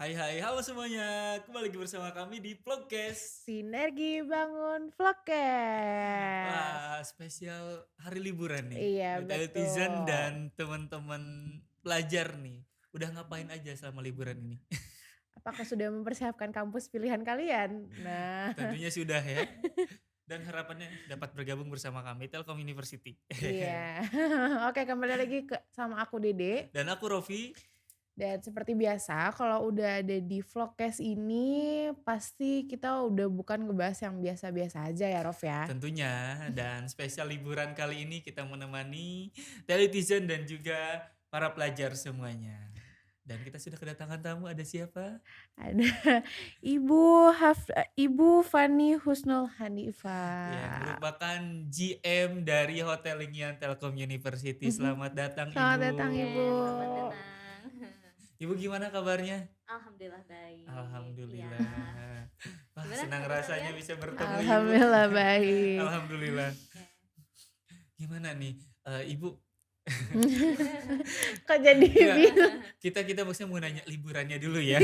Hai hai, halo semuanya. Kembali lagi bersama kami di Vlogcast. Sinergi Bangun Vlogcast. Wah, spesial hari liburan nih. Iya Buat netizen betul. dan teman-teman pelajar nih. Udah ngapain aja selama liburan ini? Apakah sudah mempersiapkan kampus pilihan kalian? Nah, Tentunya sudah ya. Dan harapannya dapat bergabung bersama kami Telkom University. iya. Oke, kembali lagi sama aku Dede. Dan aku Rofi. Dan seperti biasa, kalau udah ada di Vlogcast ini, pasti kita udah bukan ngebahas yang biasa-biasa aja ya, Rof ya. Tentunya. Dan spesial liburan kali ini kita menemani teletizen dan juga para pelajar semuanya. Dan kita sudah kedatangan tamu, ada siapa? Ada Ibu Fani Husnul Hanifah. Yang merupakan GM dari Hotel Lingyan Telkom University. Selamat datang Selamat Ibu. datang Ibu. Selamat datang. Ibu gimana kabarnya? Alhamdulillah baik. Alhamdulillah. Iya. Wah, Gimana senang kabar rasanya kalian? bisa bertemu Ibu. Alhamdulillah baik. Alhamdulillah. Gimana nih Ibu? Kok jadi Enggak, bingung? kita maksudnya mau nanya liburannya dulu ya.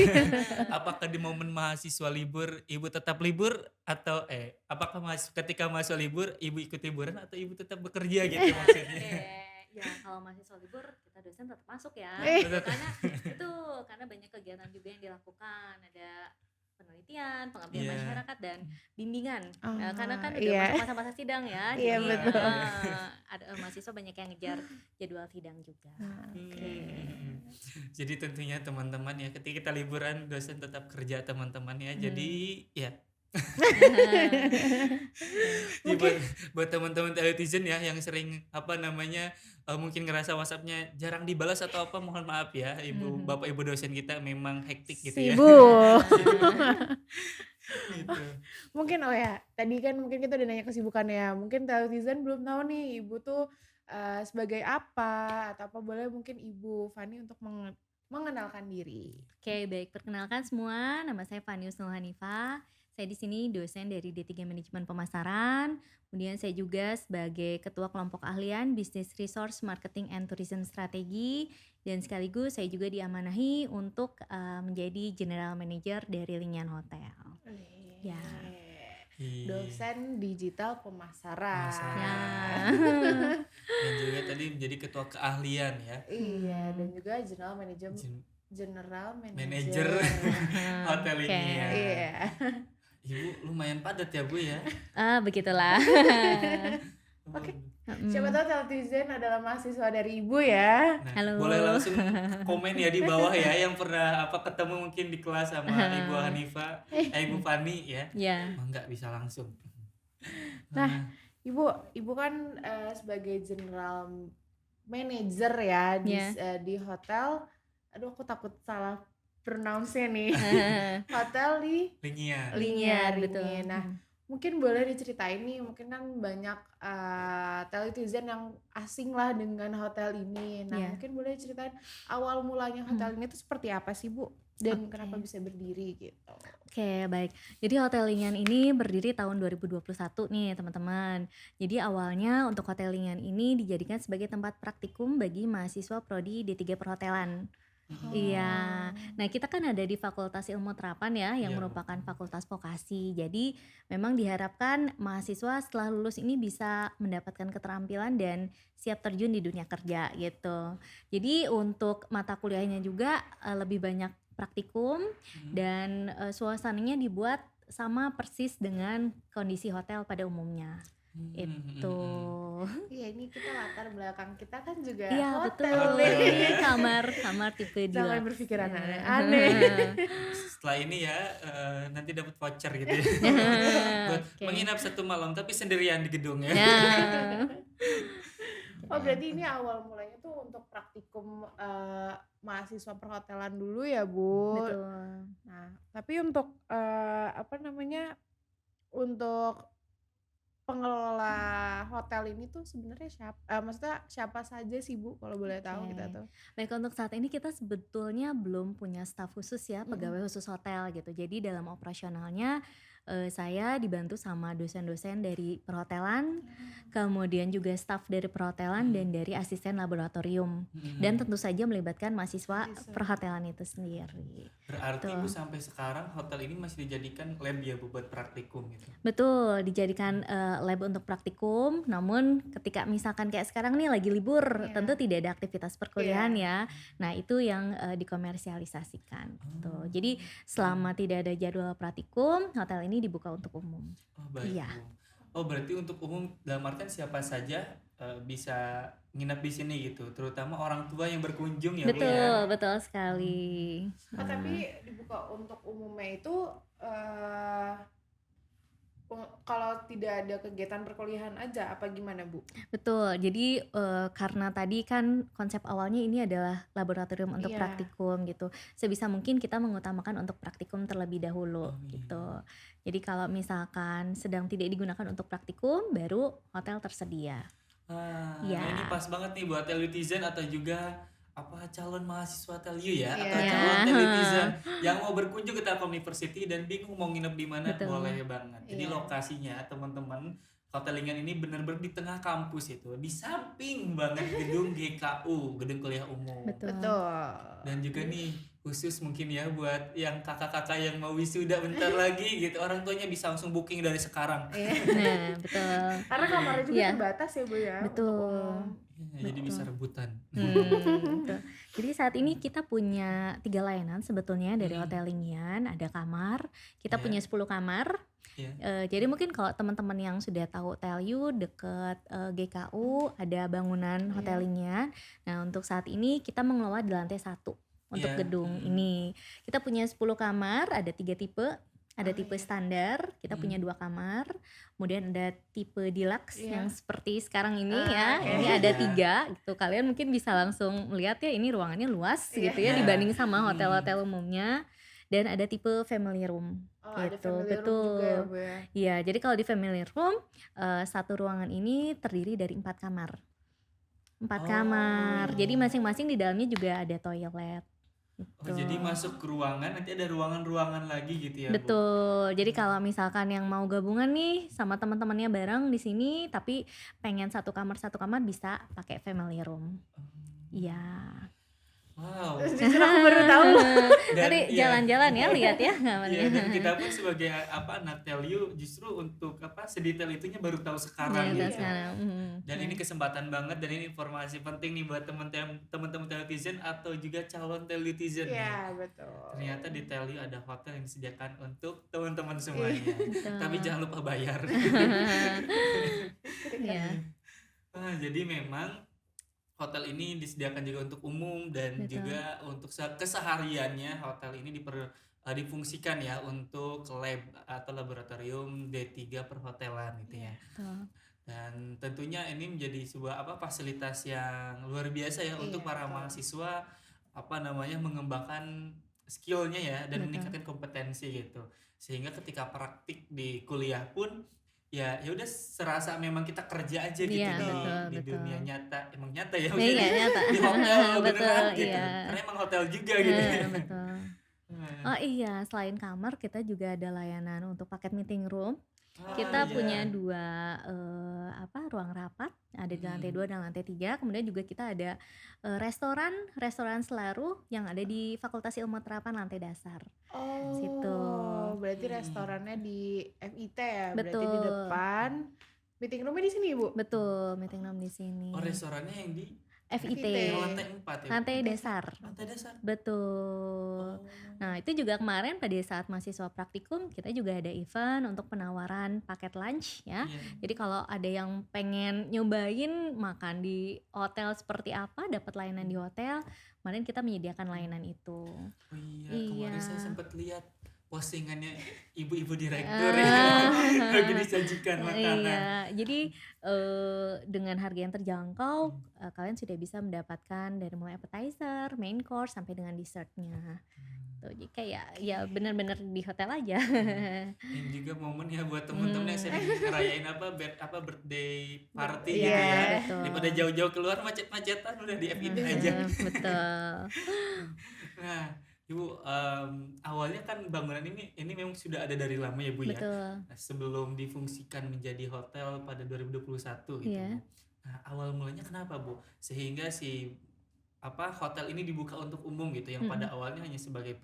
Apakah di momen mahasiswa libur Ibu tetap libur atau apakah ketika mahasiswa libur Ibu ikut liburan atau Ibu tetap bekerja gitu maksudnya? Ya kalau mahasiswa libur kita dosen tetap masuk ya. Tetap. Karena banyak kegiatan juga yang dilakukan, ada penelitian, pengabdian Iya. masyarakat dan bimbingan. Oh, Karena kan udah iya. masuk masa-masa sidang ya. Iya, jadi, betul. ada mahasiswa banyak yang ngejar jadwal sidang juga. Jadi tentunya teman-teman ya ketika kita liburan dosen tetap kerja teman-teman ya. Jadi ya buat teman-teman teletizen ya yang sering mungkin ngerasa WhatsAppnya jarang dibalas atau apa, mohon maaf ya Ibu Bapak Ibu dosen kita memang hektik gitu ya. Sibuk. Gitu. Mungkin tadi kan mungkin kita udah nanya kesibukannya. Mungkin teletizen belum tahu nih Ibu tuh sebagai apa atau apa, boleh mungkin Ibu Fani untuk mengenalkan diri. Oke, baik. Perkenalkan semua, nama saya Fani Husnul Hanifah. Saya di sini dosen dari D3 Manajemen Pemasaran. Kemudian saya juga sebagai Ketua Kelompok Ahlian Business Resource Marketing and Tourism Strategy. Dan sekaligus saya juga diamanahi untuk menjadi General Manager dari Lingyan Hotel. Ya. Dosen digital pemasaran. Ya. Dan juga tadi menjadi ketua keahlian ya. Iya, dan juga general manager Manager Hotel Oke. Lingyan. Iya. Ibu lumayan padat ya Bu ya. Begitulah. Oke. Siapa tahu teletizen adalah mahasiswa dari Ibu ya. Nah, Halo. boleh langsung komen ya di bawah ya yang pernah ketemu mungkin di kelas sama Ibu Hanifah, Ibu Fani ya. Ya. Enggak bisa langsung. Nah, Ibu kan sebagai general manager ya di hotel. Aduh, aku takut salah pronounce-nya nih. Hotel di Lingyan. Lingyan, betul. Nah, mungkin boleh diceritain nih, mungkin kan banyak teletizen yang asing lah dengan hotel ini. Nah, mungkin boleh ceritain awal mulanya hotel ini tuh seperti apa sih Bu? Dan kenapa bisa berdiri gitu. Oke, baik. Jadi Hotel Lingyan ini berdiri tahun 2021 nih teman-teman. Jadi awalnya untuk Hotel Lingyan ini dijadikan sebagai tempat praktikum bagi mahasiswa prodi D3 Perhotelan. Iya. Nah, kita kan ada di Fakultas Ilmu Terapan ya, yang merupakan fakultas vokasi. Jadi memang diharapkan mahasiswa setelah lulus ini bisa mendapatkan keterampilan dan siap terjun di dunia kerja gitu. Jadi untuk mata kuliahnya juga lebih banyak praktikum dan suasananya dibuat sama persis dengan kondisi hotel pada umumnya. Itu. Iya, ini kita latar belakang kita kan juga Iya, hotel. betul. Ini kamar tipe Jangan deluxe. berpikiran aneh-aneh. Setelah ini ya nanti dapat voucher gitu ya. Buat menginap 1 malam tapi sendirian di gedung ya. Oh, berarti ini awal mulanya tuh untuk praktikum mahasiswa perhotelan dulu ya Bu. Betul. Nah, tapi untuk untuk pengelola hotel ini tuh sebenarnya siapa saja sih Bu, kalau boleh tahu kita tuh? Baik, untuk saat ini kita sebetulnya belum punya staf khusus ya, pegawai khusus hotel gitu. Jadi dalam operasionalnya saya dibantu sama dosen-dosen dari perhotelan, kemudian juga staf dari perhotelan dan dari asisten laboratorium. Dan tentu saja melibatkan mahasiswa Mahasiswa. perhotelan itu sendiri. Berarti Tuh. Bu sampai sekarang hotel ini masih dijadikan lab ya Bu buat praktikum gitu. Betul, dijadikan lab untuk praktikum. Namun ketika misalkan kayak sekarang nih lagi libur, Iya. tentu tidak ada aktivitas perkuliahan ya. Nah itu yang dikomersialisasikan. Gitu. Jadi selama tidak ada jadwal praktikum, hotel ini dibuka untuk umum. Oh baik Iya. Bu. Oh berarti untuk umum dalam artian siapa saja bisa nginep di sini gitu, terutama orang tua yang berkunjung ya Bu ya. Betul, betul sekali. Tapi dibuka untuk umumnya itu kalau tidak ada kegiatan perkuliahan aja apa gimana Bu? Betul. Jadi karena tadi kan konsep awalnya ini adalah laboratorium untuk Iya. praktikum gitu. Sebisa mungkin kita mengutamakan untuk praktikum terlebih dahulu Oh, iya. gitu. Jadi kalau misalkan sedang tidak digunakan untuk praktikum, baru hotel tersedia. Nah Iya. ini pas banget nih buat telitizen atau juga calon mahasiswa TELU ya, atau Iya. calon telitizen yang mau berkunjung ke Telkom University dan bingung mau nginep di mana, Betul. boleh banget. Jadi Iya. lokasinya teman-teman, Hotelingan ini benar-benar di tengah kampus itu, di samping banget gedung GKU, gedung kuliah umum. Betul. Betul. Dan juga nih khusus mungkin ya buat yang kakak-kakak yang mau wisuda bentar lagi gitu, orang tuanya bisa langsung booking dari sekarang. Iya. Nah, betul. Karena kamarnya juga Iya. terbatas ya Bu ya. untuk Betul. umum. Ya, jadi bisa rebutan. Betul. Jadi saat ini kita punya 3 layanan sebetulnya dari Hotel Lingian. Ada kamar, kita Iya. punya 10 kamar. Iya. Jadi mungkin kalau teman-teman yang sudah tahu TELU deket GKU ada bangunan Hotel Lingian. Nah untuk saat ini kita mengelola di lantai 1 untuk Iya. gedung ini. Kita punya 10 kamar, ada 3 tipe. Ada Oh, tipe iya. standar, kita punya 2 kamar. Kemudian ada tipe deluxe Iya. yang seperti sekarang ini Ah, ya. oke. Ini ada Iya. 3 gitu. Kalian mungkin bisa langsung melihat ya ini ruangannya luas Iya. gitu ya Iya. dibanding sama hotel-hotel umumnya. Dan ada tipe family room. Oh, ada Gitu, family room betul. juga ya Bu ya. Iya, jadi kalau di family room satu ruangan ini terdiri dari 4 kamar. 4 Oh. kamar. Jadi masing-masing di dalamnya juga ada toilet. Oh, jadi masuk ke ruangan nanti ada ruangan-ruangan lagi gitu ya Bu? Betul. Jadi kalau misalkan yang mau gabungan nih sama teman-temannya bareng di sini tapi pengen satu kamar bisa pakai family room. Iya. Wow. Justru aku baru tahu. Dan Nanti iya. jalan-jalan ya lihat ya Iya, kamarnya. dan kita pun sebagai anak TELU justru untuk sedetail itunya baru tahu sekarang Iya, gitu. sekarang. Dan ini kesempatan banget dan ini informasi penting nih buat teman-teman telitizen atau juga calon telitizen nih. Iya, betul. Ternyata di TELU ada hotel yang disediakan untuk teman-teman semuanya. Betul. Tapi jangan lupa bayar. Iya. Nah, jadi memang hotel ini disediakan juga untuk umum dan Betul. juga untuk kesehariannya hotel ini difungsikan ya untuk lab atau laboratorium D3 perhotelan gitu ya. Betul. Dan tentunya ini menjadi sebuah fasilitas yang luar biasa ya untuk Iya, para betul. mahasiswa mengembangkan skillnya ya dan Betul. meningkatkan kompetensi gitu. Sehingga ketika praktik di kuliah pun ya udah serasa memang kita kerja aja gitu Iya, di betul. dunia nyata. Emang nyata ya Iya, maksudnya nyata. di hotel Betul, beneran gitu. iya. Karena emang hotel juga gitu ya. Betul. Nah, Oh iya, selain kamar kita juga ada layanan untuk paket meeting room. ah, Kita iya. punya 2 ruang rapat, ada di lantai 2 dan lantai 3. Kemudian juga kita ada restoran Selaru yang ada di Fakultas Ilmu Terapan lantai dasar. Oh, Situ. berarti restorannya di FIT ya? Berarti di Betul. depan. Meeting roomnya di sini Bu? Betul, meeting room di sini. Oh, restorannya yang di FIT, lantai 4 ya. Bu? lantai dasar. Lantai dasar. Betul. Oh. Nah, itu juga kemarin pada saat mahasiswa praktikum kita juga ada event untuk penawaran paket lunch ya. Iya. Jadi kalau ada yang pengen nyobain makan di hotel seperti apa, dapat layanan di hotel, kemarin kita menyediakan layanan itu. Oh iya, Iya. kemarin saya sempat lihat postingannya ibu-ibu direktur Ah. ya. Lagi disajikan makanan. Iya, jadi dengan harga yang terjangkau, kalian sudah bisa mendapatkan dari mulai appetizer, main course sampai dengan dessertnya. Tuh, jadi kayak ya benar-benar di hotel aja. Ini juga momen ya buat temen-temen yang sering ngerayain birthday party Iya, gitu ya. betul. Daripada jauh-jauh keluar macet-macetan udah di FIT aja. Betul. Nah, Ibu, awalnya kan bangunan ini memang sudah ada dari lama ya Bu ya. Betul. Nah, sebelum difungsikan menjadi hotel pada 2021 gitu Bu. Iya, Nah, awal mulanya kenapa Bu? Sehingga si hotel ini dibuka untuk umum gitu, yang pada mhm, awalnya hanya sebagai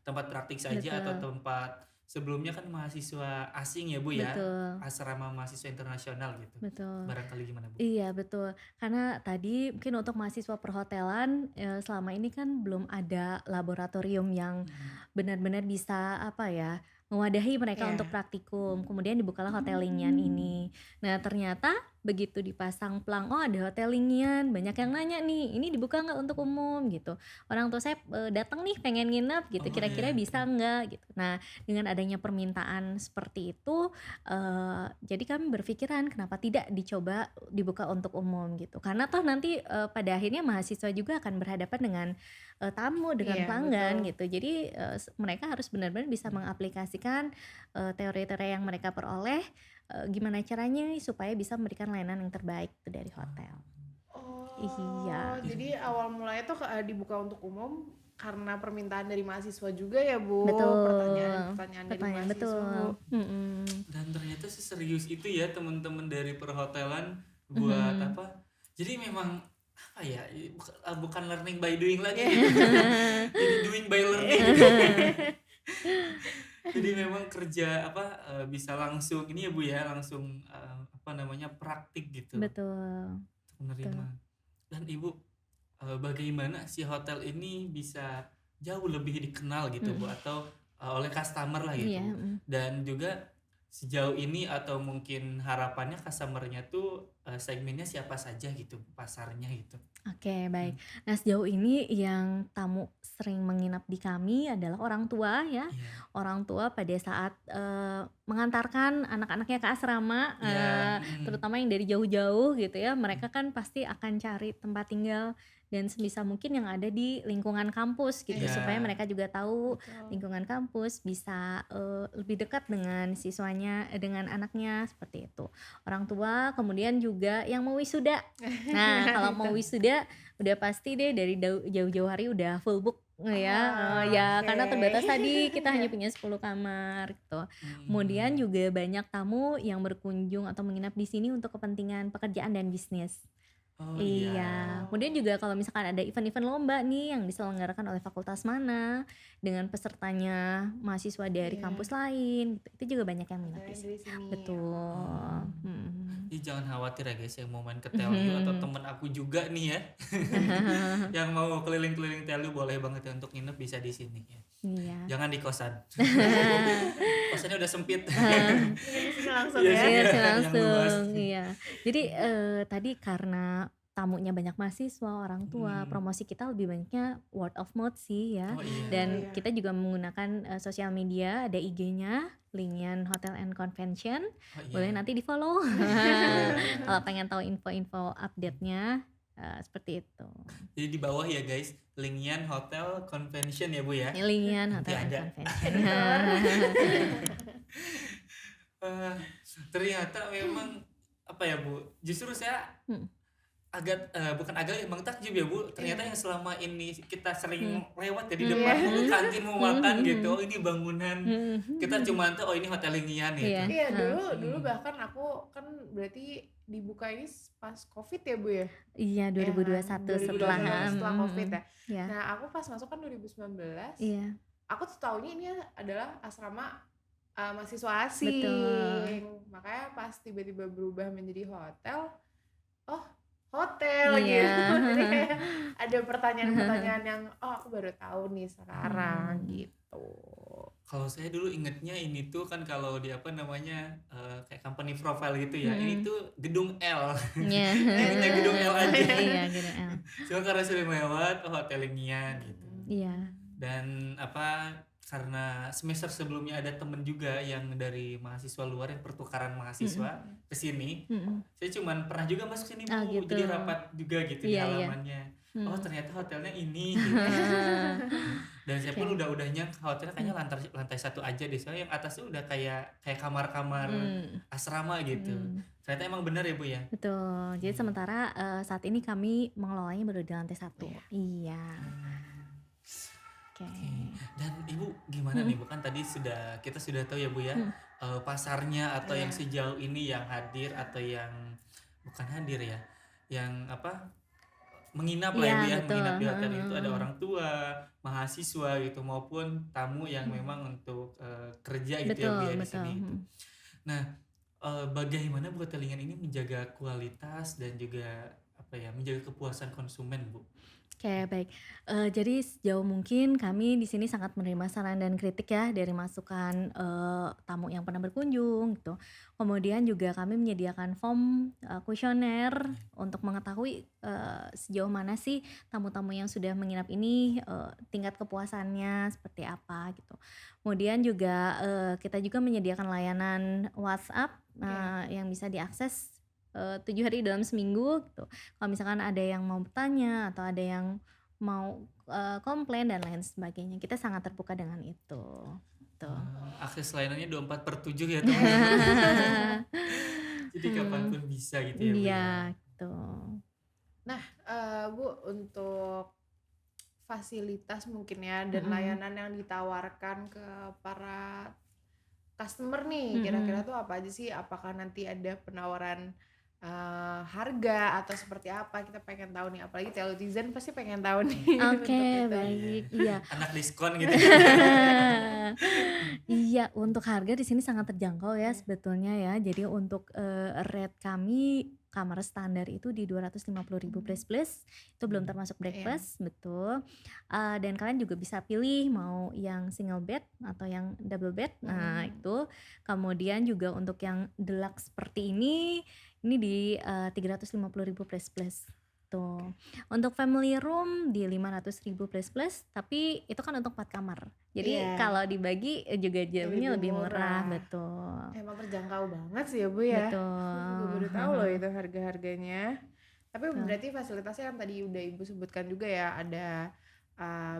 tempat praktik saja atau betul, tempat sebelumnya kan mahasiswa asing ya Bu ya, betul, asrama mahasiswa internasional gitu. betul. Barangkali gimana Bu? Iya betul, karena tadi mungkin untuk mahasiswa perhotelan, selama ini kan belum ada laboratorium yang Mhm. benar-benar bisa apa ya, mewadahi mereka untuk Iya. praktikum, kemudian dibukalah Hotel Lingyan ini. Nah ternyata begitu dipasang plang, "Oh ada Hotel Lingyan," banyak yang nanya nih, "Ini dibuka nggak untuk umum?" Gitu. Orang tua saya, datang nih pengen nginep gitu, Oh kira-kira iya, bisa nggak gitu. Nah dengan adanya permintaan seperti itu, jadi kami berpikiran kenapa tidak dicoba dibuka untuk umum gitu. Karena toh nanti, pada akhirnya mahasiswa juga akan berhadapan dengan, tamu, dengan Iya, pelanggan betul. gitu. Jadi, mereka harus benar-benar bisa mengaplikasikan, teori-teori yang mereka peroleh, gimana caranya nih supaya bisa memberikan layanan yang terbaik tuh dari hotel. Oh, Iya, jadi jadi awal mulanya tuh dibuka untuk umum karena permintaan dari mahasiswa juga ya, Bu? betul. Pertanyaan-pertanyaan dari Pertanyaan mahasiswa, Bu. betul, mhm. dan ternyata seserius itu ya teman-teman dari perhotelan buat Mhm. jadi memang apa ya, bukan learning by doing lagi Iya. gitu. Jadi doing by learning gitu. Jadi memang kerja bisa langsung ini ya Bu ya, langsung praktik gitu Betul, untuk betul. menerima. Dan Ibu, bagaimana si hotel ini bisa jauh lebih dikenal gitu Bu, Mhm. atau oleh customer lah Iya, gitu Bu. mhm. Dan juga sejauh ini atau mungkin harapannya customer-nya tuh segmennya siapa saja gitu, pasarnya gitu. Oke, baik. Hmm, Nah, sejauh ini yang tamu sering menginap di kami adalah orang tua ya. iya. Orang tua pada saat, mengantarkan anak-anaknya ke asrama, Iya, mhm, terutama yang dari jauh-jauh gitu ya, mereka kan pasti akan cari tempat tinggal dan sebisa mungkin yang ada di lingkungan kampus gitu, Iya, supaya iya, mereka juga tahu betul. lingkungan kampus, bisa, lebih dekat dengan siswanya, dengan anaknya, seperti itu. Orang tua, kemudian juga yang mau wisuda. Nah, Nah, kalau itu. mau wisuda, udah pasti deh dari jauh-jauh hari udah full book ya, ya Oke. karena terbatas tadi kita hanya punya 10 kamar gitu. Kemudian mhm. juga banyak tamu yang berkunjung atau menginap di sini untuk kepentingan pekerjaan dan bisnis. Oh iya. Iya, kemudian Oh, juga kalau misalkan ada event-event lomba nih yang diselenggarakan oleh fakultas mana, dengan pesertanya mahasiswa dari kampus iya. lain, gitu, itu juga banyak yang minat di Hotelnya sini. dari sini. Oh. Betul, mhm. Ih, jangan khawatir ya guys yang mau main ke Telyu atau temen aku juga nih ya. Yang mau keliling-keliling Telyu boleh banget ya untuk nginep bisa di sini ya. Iya. Jangan di kosan. Kosannya udah sempit. Mungkin di sini langsung Iya ya. sini Iya ya, sih yang luas. langsung, iya. Jadi, tadi karena tamunya banyak mahasiswa, orang tua, Hmm. promosi kita lebih banyaknya word of mouth sih ya, Oh iya. Oh dan iya. kita juga menggunakan, sosial media, ada IG-nya, Lingyan Hotel and Convention, Oh boleh iya. nanti di-follow Boleh. kalau pengen tahu info-info update-nya, seperti itu. Jadi di bawah ya guys, Lingyan Hotel Convention ya Bu ya. Lingyan Nanti Hotel and ada. Convention. Keluar. Eh, ternyata memang apa ya Bu? Justru saya Mhm, bukan agak emang takjub ya Bu, ternyata Iya. yang selama ini kita sering mhm, lewat ya di mhm, Iya. depan mhm, kantin mau mhm, makan mhm, gitu, oh ini bangunan, mhm, kita mhm. cuma tahu oh ini Hotel Linggian gitu. Iya, Iya, heeh. dulu dulu Mhm. bahkan aku kan berarti dibuka ini pas Covid ya, Bu, ya? Iya, Ya kan? 2021 setelah 2021 mhm setelah mhm. Covid ya. Iya, Nah, aku pas masuk kan 2019, iya, aku tuh taunya ini adalah asrama, mahasiswa betul. asing. Makanya pas tiba-tiba berubah menjadi hotel, oh hotel Iya. gitu. Jadi kayak ada pertanyaan-pertanyaan yang, oh aku baru tahu nih sekarang Mhm. gitu. Kalau saya dulu ingetnya ini tuh kan kalau di kayak company profile gitu ya, ini Mhm. tuh gedung L. Iya. Ingetnya gedung L aja. Iya, gitu, L. Cuma karena sering lewat, oh Hotel Linggian gitu. Iya. Dan karena semester sebelumnya ada temen juga yang dari mahasiswa luar yang pertukaran Mhm, mahasiswa ke sini. mhm. Saya cuman pernah juga masuk sini Oh, Bu, gitu. jadi rapat juga gitu di Iya iya. halamannya. Oh Mhm. ternyata hotelnya ini gitu. Dan saya pun Oke. udah nyangka hotelnya kayaknya Mhm, lantai satu aja deh, soalnya yang atas tuh udah kayak kamar-kamar mhm, asrama gitu. mhm. Ternyata emang benar ya Bu ya? Betul. Jadi Hmm. sementara, saat ini kami mengelolanya baru di lantai 1. Iya. Iya. Hmm. Oke. Dan Ibu gimana nih Mhm. Bu, kan tadi kita sudah tahu ya Bu ya, Mhm. pasarnya atau yang Iya. sejauh ini yang hadir atau yang bukan hadir ya, yang apa, menginap lah Iya ya Bu ya, betul, menginap di heeh hotel itu ada heeh. orang tua, mahasiswa gitu maupun tamu yang Mhm. memang untuk, kerja gitu ya Bu Betul ya di betul, sini itu. mhm. Nah, bagaimana Bu Hotelingan ini menjaga kualitas dan juga apa ya, menjaga kepuasan konsumen Bu? Oke, baik. Jadi sejauh mungkin kami di sini sangat menerima saran dan kritik ya dari masukan, tamu yang pernah berkunjung gitu. Kemudian juga kami menyediakan form, kuesioner Iya. untuk mengetahui, sejauh mana sih tamu-tamu yang sudah menginap ini, tingkat kepuasannya seperti apa gitu. Kemudian juga, kita juga menyediakan layanan WhatsApp, Oke. yang bisa diakses, 7 hari dalam seminggu gitu. Kalau misalkan ada yang mau bertanya atau ada yang mau, komplain dan lain sebagainya, kita sangat terbuka dengan itu, gitu. Akses layanannya 24/7 ya teman-teman. Jadi Mhm, kapanpun bisa gitu ya Bu iya ya. gitu. Nah, Bu, untuk fasilitas mungkin ya dan Mhm, layanan yang ditawarkan ke para customer nih, kira-kira mhm. tuh apa aja sih? Apakah nanti ada penawaran, harga atau seperti apa? Kita pengen tahu nih, apalagi telutizen pasti pengen tahu nih untuk Oke, itu. Iya. baik, iya. Anak diskon gitu. Iya, untuk harga di sini sangat terjangkau ya Iya. sebetulnya ya. Jadi untuk, rate kami kamar standar itu di 250.000 Mmm, plus, itu belum Mmm, termasuk iya. breakfast, betul. Dan kalian juga bisa pilih mau yang single bed atau yang double bed, nah Mhm. itu. Kemudian juga untuk yang deluxe seperti ini di, 350.000 plus, tuh. Untuk family room di 500.000 plus, tapi itu kan untuk 4 kamar. Jadi Iya, kalau dibagi, juga jauhnya lebih lebih murah, murah. betul. Emang terjangkau banget sih ya, Bu, ya. Aku juga Betul, baru tahu loh itu harga-harganya. Tapi betul. berarti fasilitasnya yang tadi udah Ibu sebutkan juga ya, ada,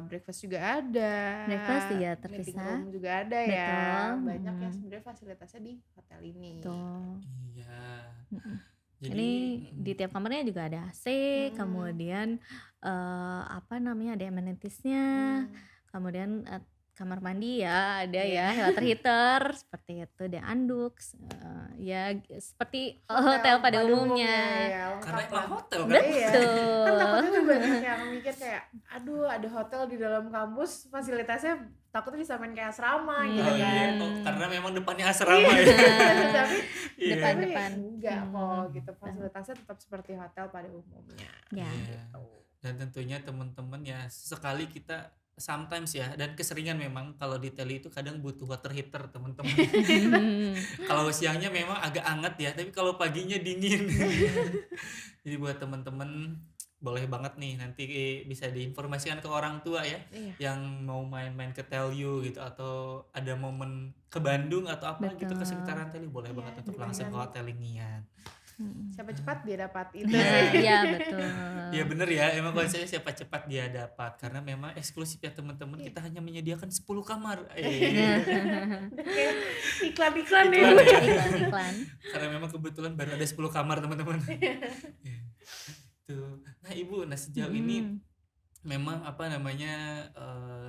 breakfast juga ada, Breakfast iya meeting terpisah, room juga ada ya. betul, Banyak ya mhm, sebenarnya fasilitasnya di hotel ini. betul, iya. mhm. Jadi Ini di tiap kamarnya juga ada AC, Mhm, kemudian, apa namanya, ada amenities-nya, mhm, kemudian, kamar mandi ya ada iya. ya, water heater, seperti itu, ada anduk, ya seperti Hotel hotel pada pada umumnya umumnya. ya, karena lengkap emang lah. hotel kan? Iya, kan Betul. takutnya tuh banyak yang mikir kayak, "Aduh ada hotel di dalam kampus, fasilitasnya takutnya disamain kayak asrama," gitu Oh iya, kan. oh karena Mhm. memang depannya Iya, asrama ya. tapi Iya. tapi Depan-depan, enggak kok mhm, gitu, betul. fasilitasnya tetap seperti hotel pada umumnya, Ya. Iya. gitu. Dan tentunya teman-teman ya sekali kita sometimes ya dan keseringan memang kalau di teli itu kadang butuh water heater teman-teman. Kalau siangnya memang agak anget ya, tapi kalau paginya dingin. Dingin. Jadi buat teman-teman boleh banget nih nanti bisa diinformasikan ke orang tua ya Iya, yang mau main-main ke Telyu gitu atau ada momen ke Bandung atau apa gitu ke Betul, sekitaran Teli boleh iya, banget untuk langsung ke dengan Hotel Lingian. mhm. siapa cepat dia dapat, itu sih. Nah, Iya betul, iya bener ya, emang mhm. konsepnya siapa cepat dia dapat karena memang eksklusif ya teman-teman Iya, kita hanya menyediakan 10 kamar. udah kayak iklan-iklan nih, Iklan Bu, ya. ya. Iklan-iklan. Karena memang kebetulan baru ada 10 kamar teman-teman. Iya, tuh. Nah Ibu, nah sejauh ini Mhm, memang apa namanya,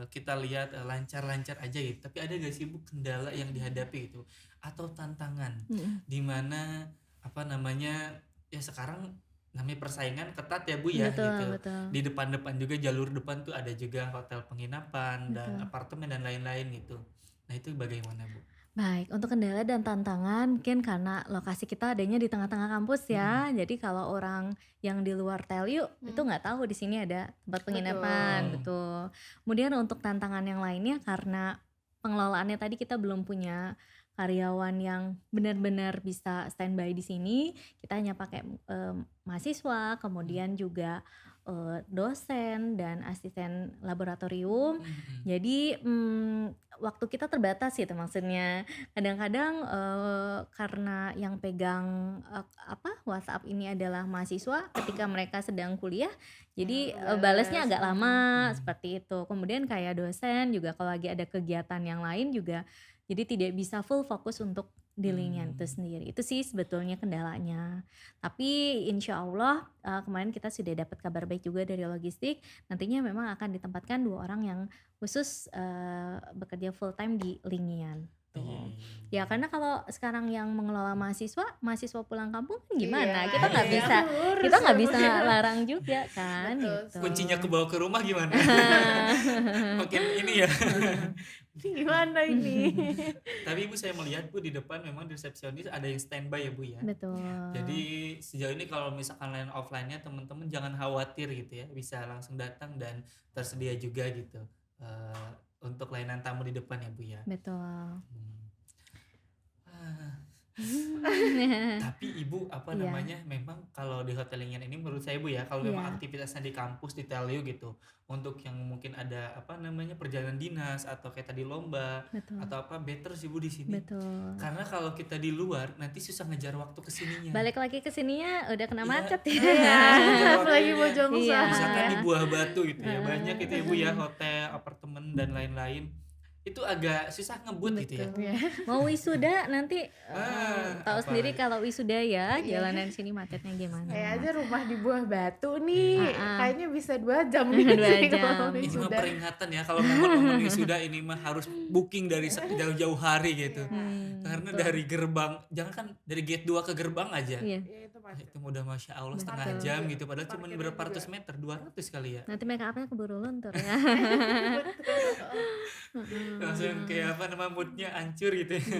kita lihat, lancar-lancar aja gitu, tapi ada gak sih Bu kendala yang dihadapi gitu? Atau tantangan? mhm. Di mana apa namanya, ya sekarang namanya persaingan ketat ya Bu ya Betul gitu. betul Di depan-depan juga jalur depan tuh ada juga hotel penginapan dan betul. apartemen dan lain-lain gitu. Nah itu bagaimana Bu? Baik, untuk kendala dan tantangan mungkin karena lokasi kita adanya di tengah-tengah kampus Mhm, ya. Jadi kalau orang yang di luar Telyu itu Mmm, nggak tahu di sini ada tempat penginapan, betul. mhm, betul. Kemudian untuk tantangan yang lainnya karena pengelolaannya tadi kita belum punya karyawan yang benar-benar bisa standby di sini. Kita hanya pakai mahasiswa, mhm, kemudian juga dosen dan asisten laboratorium. mhm mhm. Jadi waktu kita terbatas gitu maksudnya. Kadang-kadang, karena yang pegang, apa, WhatsApp ini adalah mahasiswa ketika mereka sedang kuliah, jadi, balesnya Bales, agak mhm. lama, Mhm. seperti itu. Kemudian kayak dosen juga kalau lagi ada kegiatan yang lain juga, Jadi tidak bisa full fokus untuk di Lingyan itu sendiri. Itu sih sebetulnya kendalanya. Tapi insya Allah kemarin kita sudah dapat kabar baik juga dari logistik. Nantinya memang akan ditempatkan 2 orang yang khusus bekerja full time di Lingyan. Tuh. Ya karena kalau sekarang yang mengelola mahasiswa pulang kampung kan gimana? Iya, Kita nggak iya, bisa lurus kita nggak ya, Bu, bisa ya. larang juga kan Betul, gitu. Kuncinya kebawa ke rumah gimana? Makin ini ya. Ini gimana ini? Tapi Ibu saya melihat Bu di depan memang di resepsionis ada yang standby ya Bu ya. Betul. Jadi sejauh ini kalau misalkan layanan offline-nya teman-teman jangan khawatir gitu ya, bisa langsung datang dan tersedia juga gitu untuk layanan tamu di depan ya Bu ya. Betul. Tapi Ibu apa Iya. namanya memang kalau di Hotel Lingyan ini menurut saya Bu ya, kalau memang Iya. aktivitasnya di kampus di Telio gitu, untuk yang mungkin ada apa namanya perjalanan dinas atau kayak tadi lomba Betul. atau apa better sih Bu di sini. Betul. Karena kalau kita di luar nanti susah ngejar waktu kesininya. Balik lagi ke sininya udah kena Iya. macet ya. Iya, Iya. apalagi Bojong Iya. Misalkan di ya. Buah Batu gitu ya, banyak itu ya Bu ya, hotel, apartemen dan lain-lain. Itu agak susah ngebut gitu ya. Betul. Iya. Mau wisuda nanti tahu apa sendiri kalau wisuda ya Iya. jalanan sini macetnya gimana. Kayak aja rumah di Buah Batu nih, kayaknya bisa 2 jam nih 2 sih jam. kalau ini mah wisuda. peringatan ya kalau momen-momen wisuda ini mah harus booking dari jauh-jauh hari gitu. Karena betul. dari gerbang, jangan kan dari gate 2 ke gerbang aja. Iya. Ya, itu macet. Itu udah Masya Allah setengah Betul. jam gitu, padahal cuma Parkirnya berapa ratus juga. meter, 200 kali ya. Nanti make upnya keburu luntur ya. Langsung kayak apa nama moodnya hancur gitu ya.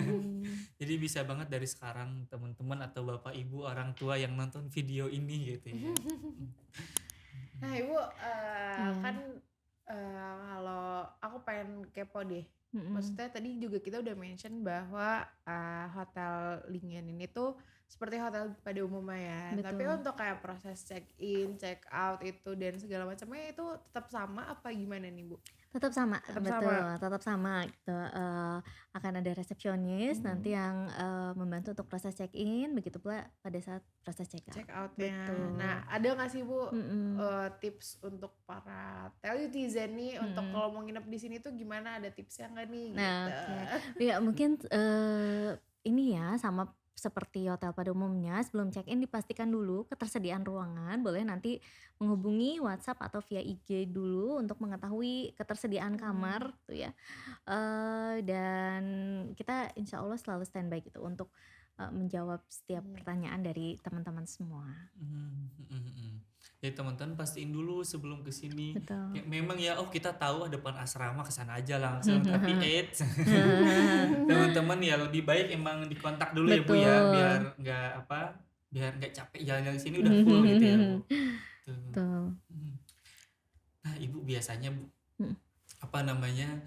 Jadi bisa banget dari sekarang teman-teman atau bapak ibu orang tua yang nonton video ini gitu ya. Nah Ibu, Iya. kan kalau aku pengen kepo deh. Mm-mm. Maksudnya tadi juga kita udah mention bahwa Hotel Lingyan ini tuh seperti hotel pada umumnya ya. Tapi Betul. untuk kayak proses check in, check out itu dan segala macamnya itu tetap sama apa gimana nih Bu? Tetap sama, Tetap betul, sama. tetap sama gitu. Akan ada resepsionis nanti yang membantu untuk proses check in, begitu pula pada saat proses check out. Check outnya. Betul. Nah ada nggak sih Bu Mm-mm. tips untuk para telutizen nih untuk kalau mau nginep di sini tuh gimana? Ada tipsnya nggak nih? Nah, Gitu. oke. Ya mungkin ini ya sama seperti hotel pada umumnya, sebelum check-in dipastikan dulu ketersediaan ruangan, boleh nanti menghubungi WhatsApp atau via IG dulu untuk mengetahui ketersediaan kamar tuh ya. Dan kita insya Allah selalu standby gitu untuk menjawab setiap pertanyaan dari teman-teman semua. Ya teman-teman pastiin dulu sebelum kesini. Betul. Ya, memang ya kita tahu depan asrama kesana aja langsung. Tapi teman-teman ya lebih baik emang dikontak dulu ya Bu ya, Betul. biar nggak capek jalan-jalan sini udah full gitu ya Bu. Tuh. Betul. Nah Ibu biasanya Bu, apa namanya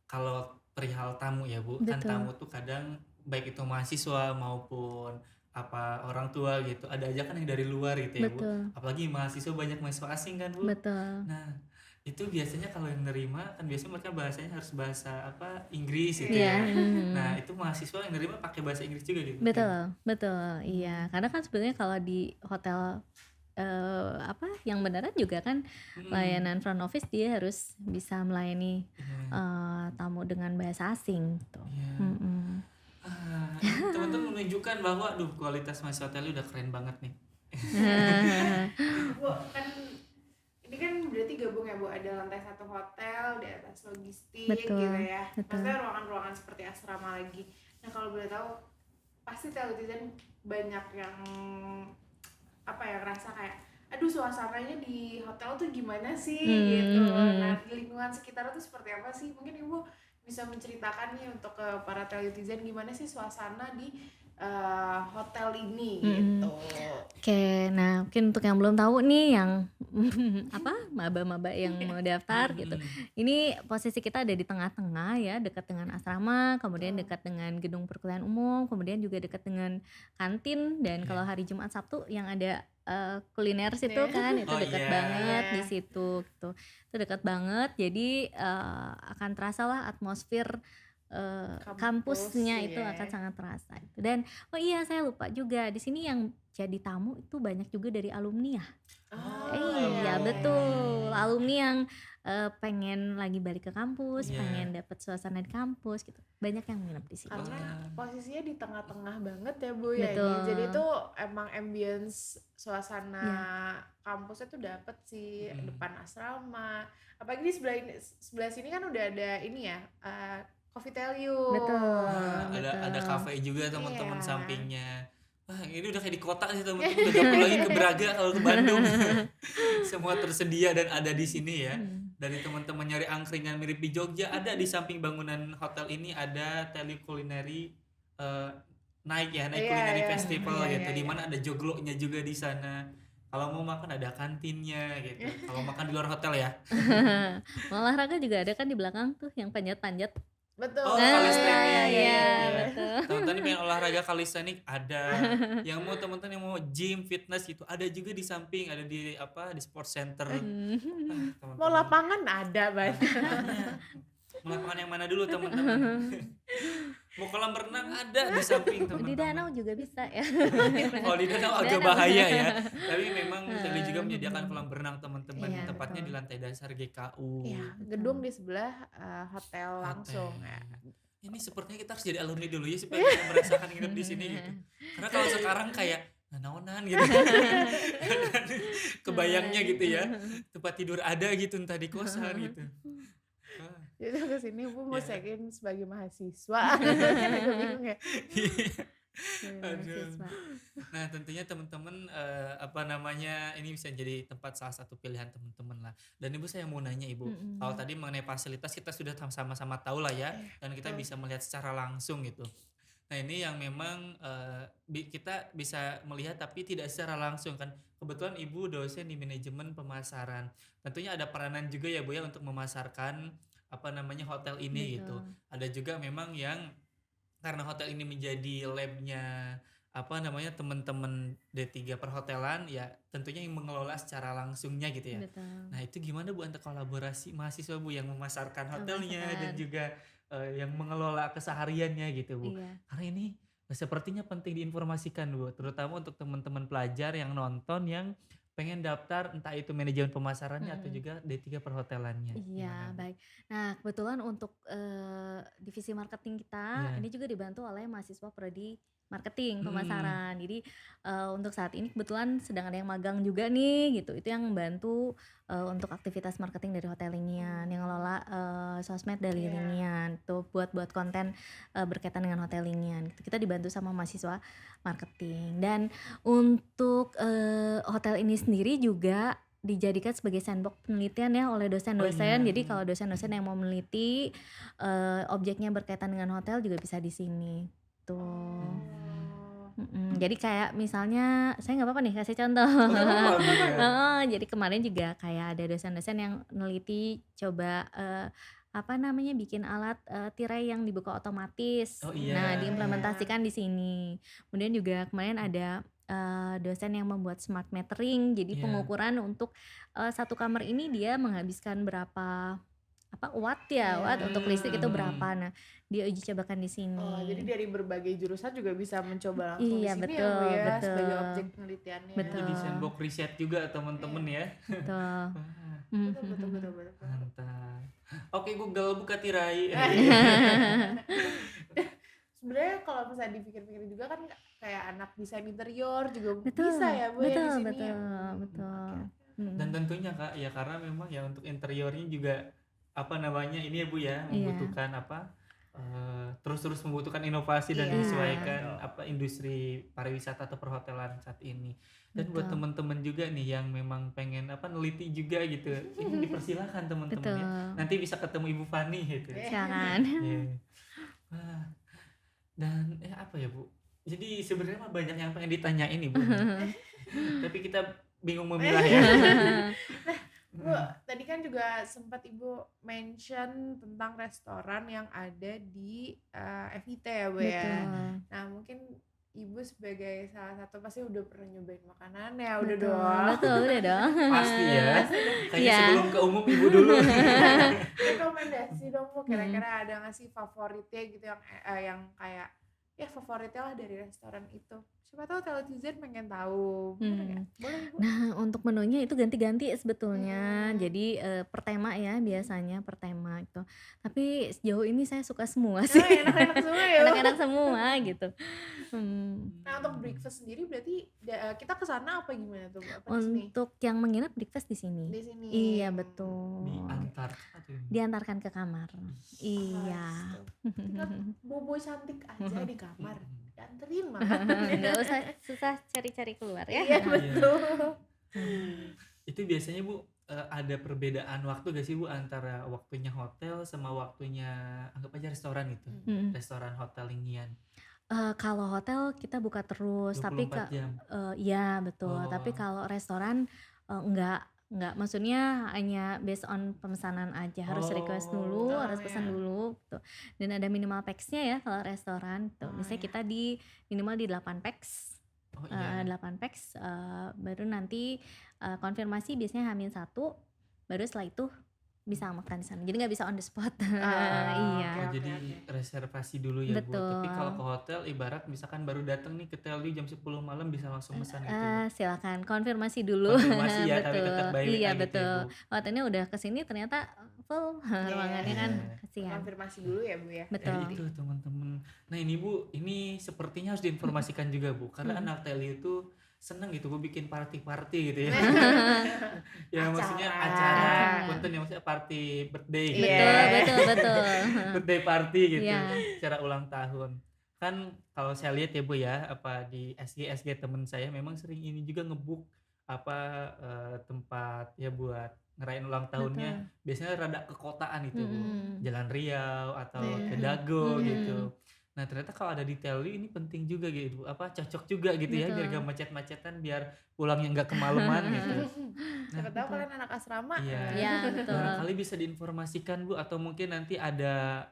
kalau perihal tamu ya Bu, kan Betul. tamu tuh kadang baik itu mahasiswa maupun apa orang tua gitu, ada aja kan yang dari luar gitu ya Bu. Betul. Apalagi mahasiswa banyak mahasiswa asing kan Bu. Betul. Nah itu biasanya kalau yang nerima kan biasanya mereka bahasanya harus bahasa apa Inggris gitu Iya. ya. Nah itu mahasiswa yang nerima pakai bahasa Inggris juga gitu. Betul, betul, iya. Karena kan sebenarnya kalau di hotel apa yang beneran juga kan layanan front office dia harus bisa melayani tamu dengan bahasa asing gitu. Iya. Mm-mm. Teman-teman menunjukkan bahwa kualitas mahasiswa hotel udah keren banget nih. Bu, kan ini kan berarti gabung ya Bu, ada lantai 1 hotel, di atas logistik Betul, gitu ya. betul. Maksudnya ruangan-ruangan seperti asrama lagi. Nah kalau boleh tahu, pasti telutizen banyak yang apa ya ngerasa kayak aduh suasananya di hotel tuh gimana sih gitu. Nah di lingkungan sekitar tuh seperti apa sih? Mungkin Ibu bisa menceritakan nih untuk ke para telutizen gimana sih suasana di hotel ini gitu. Oke, nah mungkin untuk yang belum tahu nih yang apa maba-maba yang mau daftar gitu. Ini posisi kita ada di tengah-tengah ya, dekat dengan asrama, kemudian dekat dengan gedung perkuliahan umum, kemudian juga dekat dengan kantin dan kalau hari Jumat Sabtu yang ada kuliner situ kan itu Oh, dekat iya. banget di situ gitu. Itu dekat banget jadi akan terasa lah atmosfer Kampus, kampusnya itu iya. akan sangat terasa itu. Dan oh iya saya lupa juga di sini yang jadi tamu itu banyak juga dari alumni ya. Oh, Iya iya, iya, iya. betul, alumni yang pengen lagi balik ke kampus, Iya. pengen dapet suasana di kampus gitu. Banyak yang nginep di sini. Karena Wah. posisinya di tengah-tengah banget ya Bu ya ini. Betul. Jadi itu emang ambience suasana Iya. kampusnya tuh dapet sih, Mm. depan asrama. Apalagi di sebelah sini kan udah ada ini ya, Coffeetelio. Betul. Nah, ada betul. kafe juga teman-teman Iya. sampingnya. Wah, ini udah kayak di kota sih teman-teman, udah gak perlu lagi ke Braga kalau ke Bandung. Semua tersedia dan ada di sini ya. Dari teman-teman nyari angkringan mirip di Jogja, ada di samping bangunan hotel ini ada Teli Culinary Night Iya, Culinary iya. Festival Iya, gitu. iya, Di iya. mana ada joglonya juga di sana. Kalau mau makan ada kantinnya gitu. Kalau makan di luar hotel ya. Olahraga juga ada kan di belakang tuh yang panjat-panjat. Betul. Oh, Nah, calisthenics. iya, iya. betul. Teman-teman yang pengen olahraga calisthenics ada. Yang mau teman-teman yang mau gym, fitness gitu ada juga di samping, ada di di sport center. Teman-teman. Mau lapangan ada banyak. Makanya, mau lapangan yang mana dulu teman-teman? Mau kolam renang ada di samping Di teman-teman. danau juga bisa ya. Kalau di danau agak Danau. bahaya ya. Tapi memang Teli juga menyediakan kolam berenang teman-teman. Iya, Tepatnya betul. di lantai dasar GKU. Iya, gedung di sebelah hotel langsung ya. Ini sepertinya kita harus jadi alumni dulu ya supaya kita merasakan hidup di sini gitu. Karena kalau sekarang kayak naonan gitu. Kebayangnya gitu ya. Tempat tidur ada gitu entah di kosan gitu. Jadi kesini Bu mau Ya. check-in sebagai mahasiswa. Aku bingung ya. Aduh. Mahasiswa. Nah tentunya teman-teman ini bisa jadi tempat salah satu pilihan teman-teman lah. Dan Ibu saya mau nanya Ibu, kalau tadi mengenai fasilitas kita sudah sama-sama tahu lah ya, dan kita betul. bisa melihat secara langsung gitu. Nah ini yang memang kita bisa melihat tapi tidak secara langsung kan. Kebetulan Ibu dosen di manajemen pemasaran. Tentunya ada peranan juga ya Bu ya untuk memasarkan hotel ini gitu. Betul. Ada juga memang yang karena hotel ini menjadi labnya teman-teman D3 perhotelan ya tentunya yang mengelola secara langsungnya gitu ya. Betul. Nah itu gimana Bu untuk kolaborasi mahasiswa Bu yang memasarkan hotelnya dan Memasarkan. juga yang mengelola kesehariannya gitu Bu. Iya. Karena ini sepertinya penting diinformasikan Bu, terutama untuk teman-teman pelajar yang nonton yang pengen daftar entah itu manajemen pemasarannya atau juga D3 perhotelannya. Iya, Gimana, Bu? baik. Nah, kebetulan untuk divisi marketing kita Iya. ini juga dibantu oleh mahasiswa prodi marketing Mm. pemasaran. Jadi untuk saat ini kebetulan sedang ada yang magang juga nih gitu. Itu yang membantu untuk aktivitas marketing dari Hotel Linian, yang ngelola sosmed dari Iya. Linian, tuh buat konten berkaitan dengan Hotel Linian. Gitu. Kita dibantu sama mahasiswa marketing. Dan untuk hotel ini sendiri juga dijadikan sebagai sandbox penelitian ya oleh dosen-dosen. iya. Jadi kalau dosen-dosen yang mau meneliti objeknya berkaitan dengan hotel juga bisa di sini. Tuh. Jadi kayak misalnya saya nggak apa-apa nih kasih contoh. Jadi kemarin juga kayak ada dosen-dosen yang neliti coba bikin alat tirai yang dibuka otomatis. Oh iya. Nah, diimplementasikan di sini. Kemudian juga kemarin ada dosen yang membuat smart metering. Jadi Iya. pengukuran untuk satu kamar ini dia menghabiskan berapa watt Iya. untuk listrik itu berapa. Nah, dia uji cobakan di sini. Oh, jadi dari berbagai jurusan juga bisa mencoba langsung Iya, di sini betul, ya Bu ya betul. sebagai objek penelitiannya. Betul. Jadi sandbox riset juga teman-teman ya. Betul. Wah, Betul. mantap. Oke Google buka tirai. Sebenarnya kalau misalnya dipikir-pikir juga kan kayak anak desain interior juga Betul, bisa ya Bu ya di sini. betul. Oke. Dan tentunya Kak ya karena memang ya untuk interiornya juga ini ya Bu ya Iya. membutuhkan terus-terus membutuhkan inovasi dan Iya. menyesuaikan industri pariwisata atau perhotelan saat ini. Dan buat Betul. teman-teman juga nih yang memang pengen neliti juga gitu, ini dipersilakan teman-teman Betul. ya. Nanti bisa ketemu Ibu Fani gitu. Silakan. Iya. Wah. Dan apa ya Bu? Jadi sebenarnya mah banyak yang pengen ditanyain Ibu. Tapi kita bingung memilah ya. Bu, tadi kan juga sempat Ibu mention tentang restoran yang ada di FIT ya Bu ya. Betul. Nah mungkin Ibu sebagai salah satu pasti udah pernah nyobain makanannya, udah Betul, dong. betul, udah dong. Pasti ya. Kayaknya Iya. sebelum ke umum ibu dulu. Rekomendasi dong Bu, kira-kira ada nggak sih favoritnya gitu yang kayak ya favoritnya lah dari restoran itu. Siapa tahu teletizen pengen tahu. Boleh nggak? Boleh Bu? Nah, untuk menunya itu ganti-ganti sebetulnya. Hmm. Jadi per tema ya biasanya per tema itu. Tapi sejauh ini saya suka semua Oh, sih. enak-enak semua ya Bu. Enak-enak semua gitu. Hmm. Nah untuk breakfast sendiri berarti kita ke sana apa gimana tuh Bu? Apa di sini? Untuk yang menginap breakfast di sini. Di sini. Iya betul. Diantar atau Diantarkan ke kamar. Iya. Tinggal bobo cantik aja di kamar. Dianterin makan. Nggak usah susah cari-cari keluar ya. Iya betul. Itu biasanya Bu ada perbedaan waktu gak sih Bu antara waktunya hotel sama waktunya anggap aja restoran gitu. Mm. Restoran hotel Lingian. Kalau hotel kita buka terus, tapi 24 jam. iya betul. Oh. Tapi kalau restoran enggak, maksudnya hanya based on pemesanan aja, harus request dulu, Oh, harus pesan ya. dulu gitu. Dan ada minimal pax-nya ya kalau restoran tuh. Oh, Biasanya ya. kita di minimal di 8 pax. Oh iya. 8 pax, baru nanti konfirmasi biasanya H-1, baru setelah itu bisa makan di sana. Jadi nggak bisa on the spot. Iya. Oh, jadi reservasi dulu ya Bu. Tapi kalau ke hotel ibarat misalkan baru datang nih ke Telly jam 10 malam bisa langsung pesan gitu Bu. Silakan konfirmasi dulu. Konfirmasi ya, tapi Betul. tetap by WA Iya gitu ya, betul. Bu. Hotelnya udah kesini ternyata full ruangannya kan, Iya. kasihan. Konfirmasi dulu ya Bu ya. Betul. Ya itu teman-teman. Nah ini Bu, ini sepertinya harus diinformasikan juga Bu, karena anak Telly itu seneng gitu Bu bikin party-party gitu ya. Ya maksudnya acara, punten ya maksudnya party birthday gitu. Betul, betul. Birthday party gitu, Iya. acara ulang tahun. Kan kalau saya lihat ya Bu ya, apa di SG temen saya memang sering ini juga ngebuk tempat ya buat ngerayain ulang tahunnya. Biasanya rada ke kotaan itu Bu. Jalan Riau atau ke Dago gitu. Nah ternyata kalau ada di Telly ini penting juga gitu, cocok juga gitu ya, biar gak macet-macetan, biar pulangnya nggak kemalaman gitu. Siapa tahu kalian anak asrama. Iya. Iya, betul. Barangkali bisa diinformasikan Bu, atau mungkin nanti ada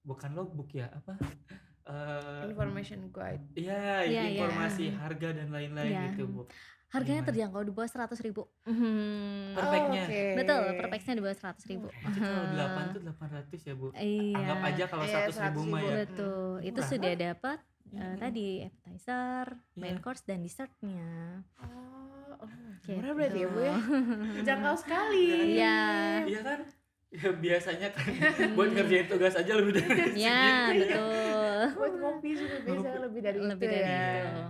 bukan logbook ya, Information guide. Iya, Iya, informasi harga dan lain-lain Iya. gitu Bu. Harganya Gimana? terjangkau di bawah 100.000. Perfectnya. Oke. Betul, perfectnya di bawah 100.000. Jadi kalau 8 tuh 800 ya Bu. Iya. Anggap aja kalau Iya, 100.000 mah 100.000. ya. Betul. Itu Murah. sudah dapat Iya. tadi appetizer, main Iya. course dan dessertnya. Oh, Gitu. murah berarti ya Bu ya. Terjangkau sekali. Iya. Iya kan? Ya biasanya kan buat ngerjain tugas aja lebih dari Ya, segitu. betul. Buat ngopi juga biasanya lebih dari Lebih itu dari ya. itu.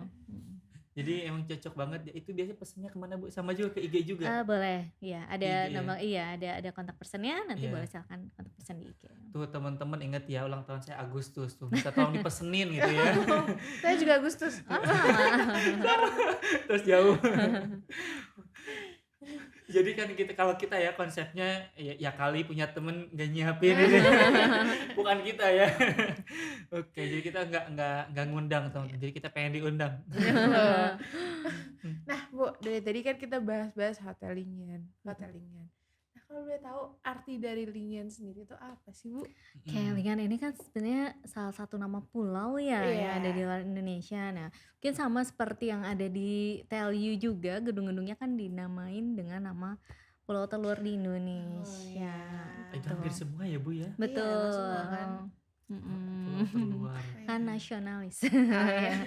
Jadi emang cocok banget. Itu biasanya pesennya kemana Bu? Sama juga ke IG juga. Boleh. Iya, ada IG ya? nomor ada kontak personnya, nanti Iya. boleh silakan kontak person di IG. Tuh teman-teman inget ya, ulang tahun saya Agustus tuh. Bisa tolong dipesenin gitu ya. Saya juga Agustus. Terus jauh. Jadi kan kalau kita ya konsepnya ya kali punya temen gak nyiapin ini. Bukan kita ya. Oke, jadi kita nggak ngundang teman. Jadi kita pengen diundang. Nah Bu, dari tadi kan kita bahas-bahas hotelingan. Nah kalau boleh tahu arti dari Lingian sendiri itu apa sih Bu? Kelingan ini kan sebenarnya salah satu nama pulau ya yang ada di luar Indonesia. Nah, mungkin sama seperti yang ada di Telyu juga, gedung-gedungnya kan dinamain dengan nama pulau telur di Indonesia. Itu hampir semua ya Bu ya. Betul. Iya, semua kan. Pulau terluar. Kan nasionalis. Iya.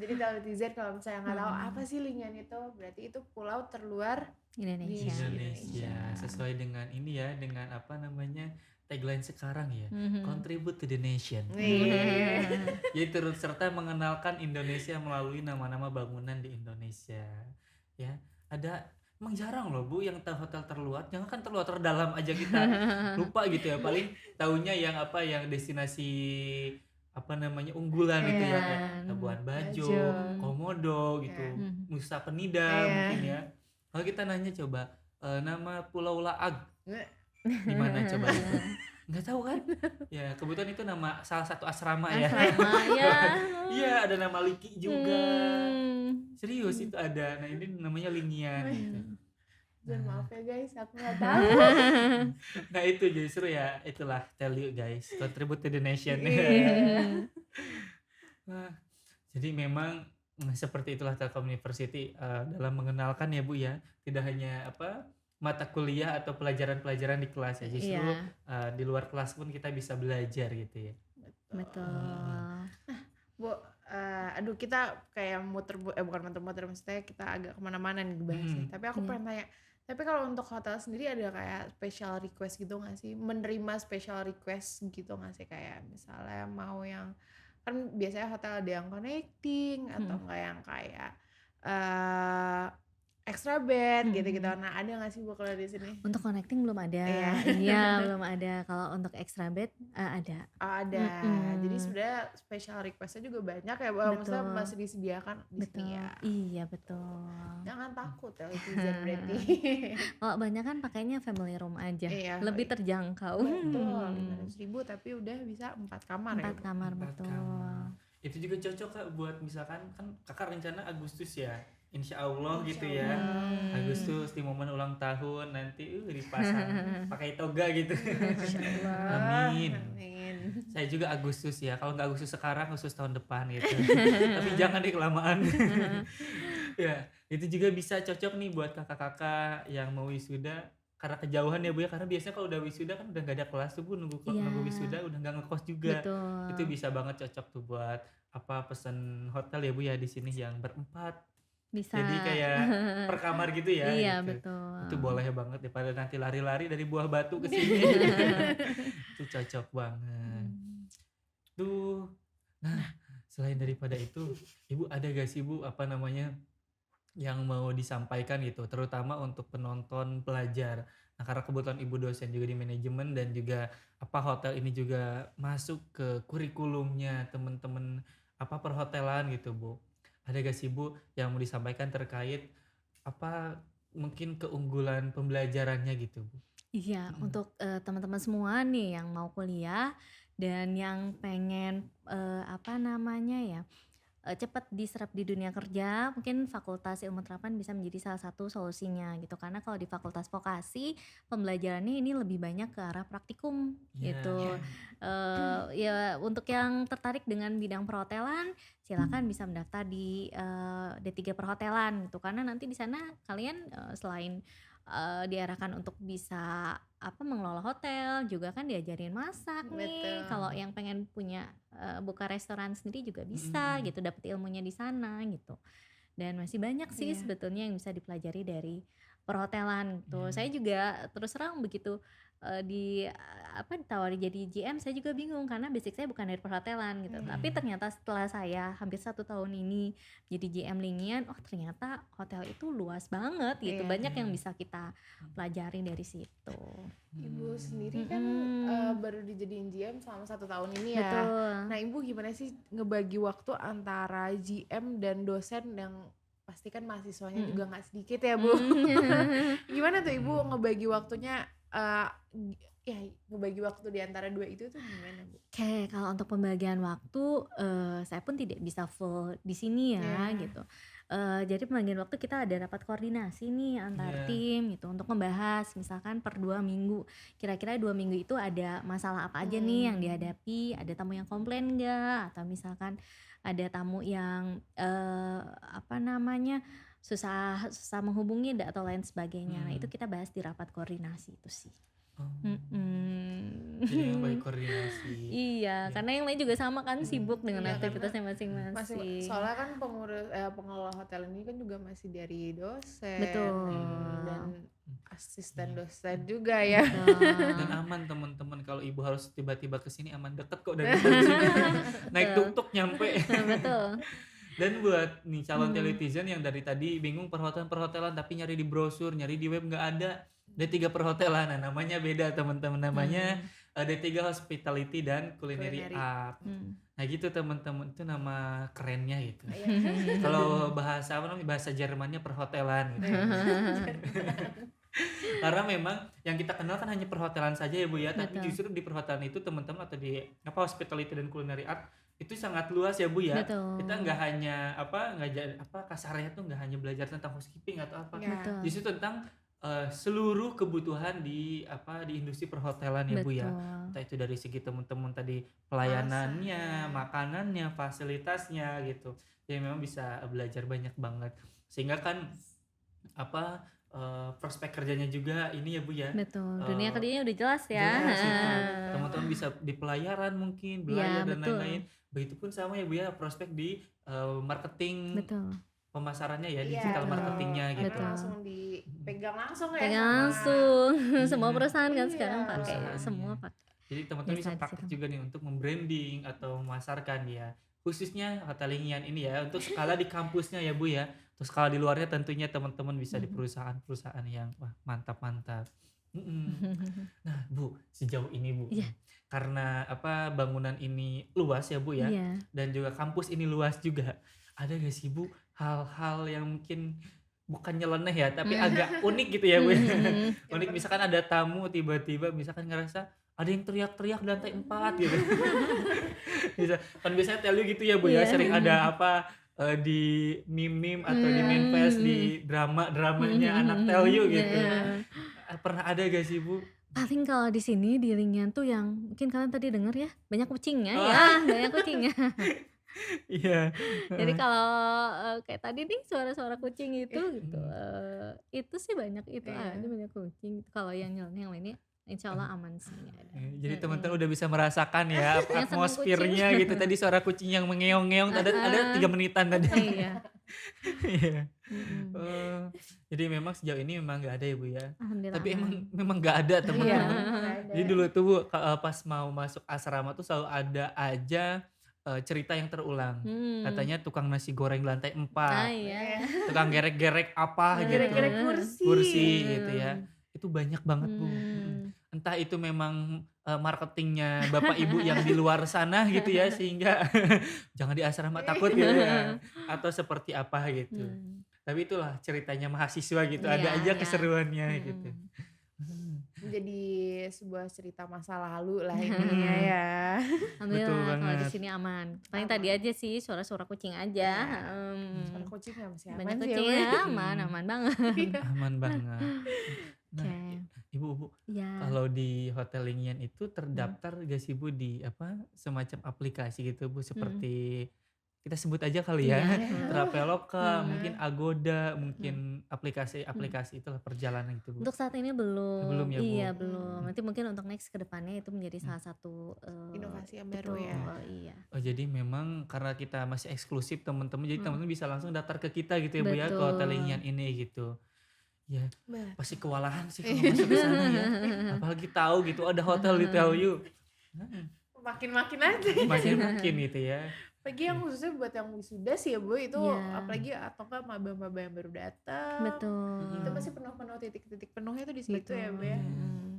Jadi teletizen kalau misalnya nggak tahu apa sih Lingian itu, berarti itu pulau terluar Indonesia. Indonesia. Sesuai dengan ini ya, dengan tagline sekarang ya. Contribute to the nation. Jadi turut serta mengenalkan Indonesia melalui nama-nama bangunan di Indonesia. Ya, emang jarang loh Bu yang tahu hotel terluar. Jangan kan terluar terdalam aja kita lupa gitu ya. Paling taunya yang destinasi unggulan gitu ya, kayak Labuan Bajo, Komodo gitu, Nusa Penida mungkin ya. Kalau kita nanya coba nama Pulau Laag di mana coba? Nggak tahu kan? Ya kebetulan itu nama salah satu asrama ya. Asrama ya. Iya, ada nama Liki juga. Serius itu ada. Nah ini namanya Lingian gitu. Dan maaf ya guys, aku nggak tahu. Nah itu jadi seru ya. Itulah tell you guys, contribute to the nation. Nah, Jadi memang seperti itulah Telkom University dalam mengenalkan ya Bu ya, tidak hanya apa mata kuliah atau pelajaran-pelajaran di kelas ya, justru Iya, di luar kelas pun kita bisa belajar gitu ya. Betul. betul. Bu, aduh kita kayak bukan muter-muter, maksudnya kita agak kemana-mana nih bahasnya. Mm-mm. Tapi aku Iya. pengen tanya, tapi kalau untuk hotel sendiri ada kayak special request gitu nggak sih? Menerima special request gitu nggak sih? Kayak misalnya mau yang, kan biasanya hotel ada yang connecting atau Mm-mm. enggak yang kayak eh extra bed gitu-gitu. Mm-mm. Nah ada nggak sih Bu kalau di sini? Untuk connecting belum Iya. ada. Iya, belum ada. Kalau untuk extra bed ada. Oh, ada. Jadi Mm-mm. sebenarnya special requestnya juga banyak ya, maksudnya Betul, masih disediakan di sini betul. ya. Iya, betul. Jangan takut ya netizen berarti. Kalau banyak kan pakainya family room aja, Iya, lebih terjangkau. betul. 500.000 tapi udah bisa 4 kamar ya, 4 Bu. kamar, 4 betul. kamar. Itu juga cocok Kak buat misalkan kan Kakak rencana Agustus ya. Insya Allah Insya gitu ya. Allah. Agustus di momen ulang tahun nanti dipasang pakai toga gitu. Insya Allah. Amin. Amin. Saya juga Agustus ya. Kalau nggak Agustus sekarang, Agustus tahun depan gitu. Tapi jangan deh kelamaan. Ya, itu juga bisa cocok nih buat kakak-kakak yang mau wisuda. Karena kejauhan ya Bu ya. Karena biasanya kalau udah wisuda kan udah nggak ada kelas tuh Bu, nunggu Iya, wisuda udah nggak ngekos juga. Itu betul. bisa banget cocok tuh buat apa pesen hotel ya Bu ya di sini yang berempat. Bisa. Jadi kayak per kamar gitu ya Iya, gitu. betul. Itu boleh banget daripada nanti lari-lari dari Buah Batu ke sini. Itu cocok banget. Hmm. Tuh. Nah, selain daripada itu, Ibu ada gak sih Bu apa namanya yang mau disampaikan gitu, terutama untuk penonton pelajar. Nah, karena kebetulan Ibu dosen juga di manajemen dan juga apa hotel ini juga masuk ke kurikulumnya teman-teman apa perhotelan gitu, Bu. Ada gak sih Bu yang mau disampaikan terkait apa mungkin keunggulan pembelajarannya gitu, Bu? Iya, Mm-mm. untuk teman-teman semua nih yang mau kuliah dan yang pengen apa namanya ya, cepat diserap di dunia kerja, mungkin Fakultas Ilmu Terapan bisa menjadi salah satu solusinya gitu. Karena kalau di Fakultas Vokasi pembelajarannya ini lebih banyak ke arah praktikum Ya. gitu. Ya untuk yang tertarik dengan bidang perhotelan, silakan bisa mendaftar di D3 Perhotelan gitu. Karena nanti di sana kalian selain diarahkan untuk bisa apa mengelola hotel, juga kan diajarin masak nih. Betul. Kalau yang pengen punya buka restoran sendiri juga bisa Mm-mm. gitu, dapat ilmunya di sana gitu. Dan masih banyak sih Iya. sebetulnya yang bisa dipelajari dari perhotelan gitu. Iya. Saya juga terus terang begitu ditawari jadi GM, saya juga bingung karena basic saya bukan dari perhotelan gitu. Tapi ternyata setelah saya hampir 1 tahun ini jadi GM Linian, oh ternyata hotel itu luas banget gitu. Iya. Banyak yang bisa kita pelajari dari situ. Ibu sendiri kan baru dijadiin GM selama 1 tahun ini ya. Betul. Nah Ibu gimana sih ngebagi waktu antara GM dan dosen yang pasti kan mahasiswanya juga nggak sedikit ya Bu. Gimana tuh Ibu ngebagi waktunya, ya ngebagi waktu di antara dua itu tuh gimana Bu? Oke, kalau untuk pembagian waktu saya pun tidak bisa full di sini ya Iya. gitu. Jadi pembagian waktu kita ada rapat koordinasi nih antar Iya. tim gitu untuk membahas misalkan per 2 minggu. Kira-kira 2 minggu itu ada masalah apa aja nih yang dihadapi, ada tamu yang komplain nggak, atau misalkan ada tamu yang apa namanya susah menghubungi atau lain sebagainya. Nah itu kita bahas di rapat koordinasi itu sih. Oh. Mm-mm. Jadi yang baik koordinasi. Iya, karena yang lain juga sama kan sibuk dengan Iya, aktivitasnya Masih, masing-masing. soalnya kan pengelola hotel ini kan juga masih dari dosen Betul. dan asisten dosen juga ya. Dan aman teman-teman kalau Ibu harus tiba-tiba ke sini aman, deket kok dari sini. Naik tuk-tuk nyampe. Betul. Dan buat nih calon teletizen yang dari tadi bingung perhotelan tapi nyari di brosur, nyari di web nggak ada. D3 Perhotelan, nah namanya beda teman-teman, namanya D3 Hospitality dan Culinary Culinary. Art. Nah gitu teman-teman, itu nama kerennya gitu. Iya. Kalau bahasa apa namanya, bahasa Jermannya perhotelan gitu. Karena memang yang kita kenal kan hanya perhotelan saja ya Bu ya, tapi Betul. justru di perhotelan itu teman-teman atau di apa hospitality dan culinary art itu sangat luas ya Bu ya. Betul. Kita nggak hanya kasarnya tuh nggak hanya belajar tentang housekeeping atau apa. Ya. Betul. Justru tentang Seluruh kebutuhan di industri perhotelan ya Bu ya. Betul. Entah itu dari segi teman-teman tadi Masaknya. pelayanannya, makanannya, fasilitasnya gitu. Ya memang bisa belajar banyak banget. Sehingga kan prospek kerjanya juga ini ya Bu ya. Betul. Dunia eh, kerjanya udah jelas ya. Jelas itu. Betul. Teman-teman bisa di pelayaran mungkin, Iya, belayar dan betul. lain-lain. Begitupun sama ya Bu ya, prospek di marketing Betul. pemasarannya ya, Iya, digital Betul. marketingnya karena gitu. Betul. langsung dipegang langsung ya Pegang sama langsung. Semua Iya. perusahaan kan Iya. sekarang pakai, Perusahaannya. semua pakai Jadi teman-teman bisa jasa praktik digital. juga nih untuk membranding atau memasarkan ya. Khususnya hotelingian ini ya, untuk skala di kampusnya ya Bu ya. Untuk skala di luarnya tentunya teman-teman bisa di perusahaan-perusahaan yang wah mantap-mantap. Mm-mm. Nah Bu, sejauh ini Bu, Iya. karena bangunan ini luas ya Bu ya, Iya. dan juga kampus ini luas juga. Ada gak sih Bu hal-hal yang mungkin bukan nyeleneh ya, tapi agak unik gitu ya Bu ya. Unik misalkan ada tamu tiba-tiba misalkan ngerasa ada yang teriak-teriak di lantai 4 gitu. Kan biasanya tell you gitu ya Bu ya, Iya. sering ada di meme-meme atau di manifest di drama-dramanya anak tell you gitu. Iya. Pernah ada gak sih Bu? Paling kalau di sini di Lingian tuh yang mungkin kalian tadi denger ya, banyak kucingnya Oh. ya, banyak kucingnya. Iya. Jadi kalau kayak tadi nih suara-suara kucing itu gitu, Mm. itu sih banyak itu Iya. aja, banyak kucing. Kalau yang nyeleneh yang lainnya insya Allah aman sih nggak ada. Jadi teman-teman udah bisa merasakan ya Yang seneng atmosfernya kucing. gitu. Tadi suara kucing yang mengeong-ngeong ada 3 menitan tadi. Iya. Iya. Mm-mm. Jadi memang sejauh ini memang nggak ada ya Bu ya. Alhamdulillah Tapi aman. memang nggak ada Iya. teman-teman. Nggak ada. Jadi dulu tuh Bu, pas mau masuk asrama tuh selalu ada aja cerita yang terulang. Hmm. Katanya tukang nasi goreng di lantai 4, Iya. tukang gerek-gerek apa gitu. Gerek-gerek kursi. Kursi gitu ya. Itu banyak banget Bu. Hmm. Entah itu memang marketingnya Bapak Ibu yang di luar sana gitu ya, sehingga jangan di asrama takut gitu ya. Atau seperti apa gitu. Hmm. Tapi itulah ceritanya mahasiswa gitu, Iya, ada aja iya. keseruannya gitu. Jadi sebuah cerita masa lalu lah ini ya. Alhamdulillah Betul kalau di banget. sini aman. Paling Aman. tadi aja sih suara-suara kucing aja. Iya. Suara kucingnya masih aman Banyak sih ya, kucing Bu ya. ya, aman banget. Aman banget. Nah, Oke. Ibu, Ya. kalau di Hotel Lingian itu terdaftar gak sih Bu di semacam aplikasi gitu Bu, seperti kita sebut aja kali ya, Iya. Traveloka, Hmm. mungkin Agoda, mungkin aplikasi-aplikasi itulah perjalanan gitu Bu. Untuk saat ini belum. Belum ya, Bu? Iya, belum. Nanti mungkin untuk next ke depannya itu menjadi salah satu Inovasi yang baru betul, ya. Iya. Oh jadi memang karena kita masih eksklusif teman-teman, jadi teman-teman bisa langsung daftar ke kita gitu ya Bu ya, ke Betul. Hotel Lingian ini gitu. Ya Bah, pasti kewalahan sih kalau masuk ke sana ya. Apalagi tahu gitu ada hotel di tell you. makin-makin aja. Makin gitu ya. Apalagi yang khususnya buat yang wisuda sih ya Bu, itu Iya. apalagi atau enggak maba-maba yang baru datang. Betul. Itu pasti penuh-penuh titik-titik penuhnya tuh di situ ya Bu ya.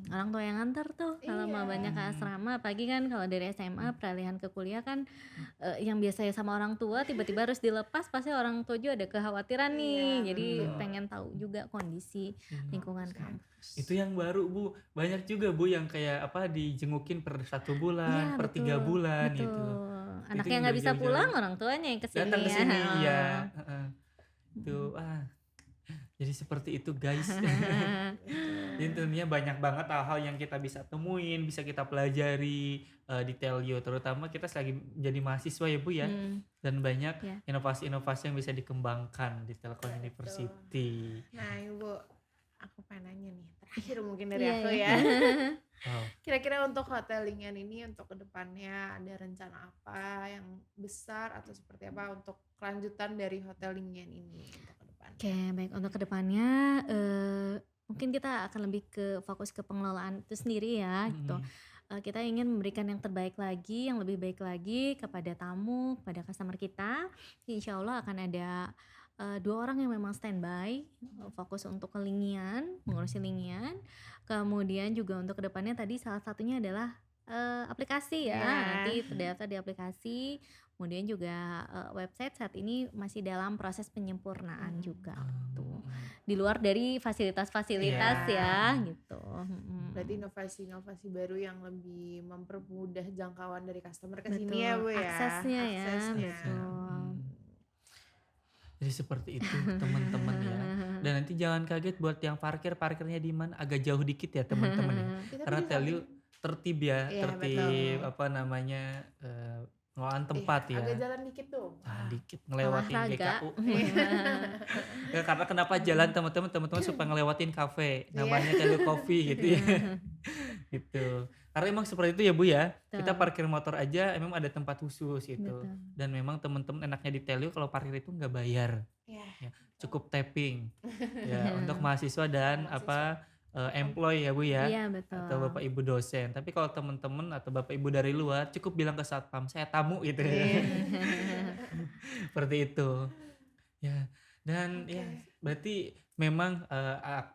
Orang tua yang ngantar tuh kalau mau Iya. banyak ke asrama, apalagi kan kalau dari SMA peralihan ke kuliah kan yang biasanya sama orang tua tiba-tiba harus dilepas, pasti orang tua juga ada kekhawatiran nih. Iya, Jadi betul. pengen tahu juga kondisi lingkungan kampus. Itu yang baru Bu, banyak juga Bu yang kayak dijengukin per 1 bulan, Iya, per 3 betul, bulan betul. gitu. Anaknya yang nggak bisa jauh-jauh. pulang, orang tuanya yang kesini Datang ke ya. sini ya. Tuh jadi seperti itu guys. Jadi tentunya banyak banget hal-hal yang kita bisa temuin, bisa kita pelajari di Telio, terutama kita lagi jadi mahasiswa ya Bu ya. Dan banyak Ya. inovasi-inovasi yang bisa dikembangkan di Telkom University. Nah Ibu, aku pengen nanya nih, terakhir mungkin dari Iya, aku iya. ya. Wow. Kira-kira untuk Hotel Lingian ini untuk kedepannya ada rencana apa yang besar atau seperti apa untuk kelanjutan dari Hotel Lingian ini untuk kedepannya? Oke, baik untuk kedepannya mungkin kita akan lebih ke fokus ke pengelolaan itu sendiri ya gitu. Kita ingin memberikan yang terbaik lagi, yang lebih baik lagi kepada tamu, kepada customer kita. Insya Allah akan ada 2 orang yang memang standby, fokus untuk ke Lingian, mengurusi Lingian. Kemudian juga untuk kedepannya tadi salah satunya adalah aplikasi ya, Ya. nanti terdaftar di aplikasi. Kemudian juga website saat ini masih dalam proses penyempurnaan juga tuh. Di luar dari fasilitas-fasilitas Ya. ya gitu. Berarti inovasi-inovasi baru yang lebih mempermudah jangkauan dari customer ke Betul, sini ya Bu ya. aksesnya ya, Aksesnya. betul. Jadi seperti itu teman-teman ya. Dan nanti jangan kaget buat yang parkirnya di mana, agak jauh dikit ya teman-teman ya. Ya, tapi Karena di tell you samping tertib ya, iya tertib betul. apa namanya, pengelolaan Iya, tempat ya. agak jalan dikit tuh. Nah, Wah. dikit ngelewatin Olahraga. GKU. Iya. Ya, karena kenapa jalan teman-teman suka ngelewatin kafe, Iya. namanya Telu Coffee gitu ya. Gitu. Karena emang seperti itu ya Bu ya. Kita Betul, parkir motor aja emang ada tempat khusus gitu. betul. Dan memang teman-teman enaknya di Telu kalau parkir itu nggak bayar. Iya, Ya, betul. cukup tapping. Ya, untuk mahasiswa dan Mahasiswa. employee ya Bu ya. Iya, Atau betul. Bapak Ibu dosen. Tapi kalau teman-teman atau Bapak Ibu dari luar cukup bilang ke satpam, saya tamu gitu ya. Iya. Seperti itu. Ya, dan ya Oke. berarti memang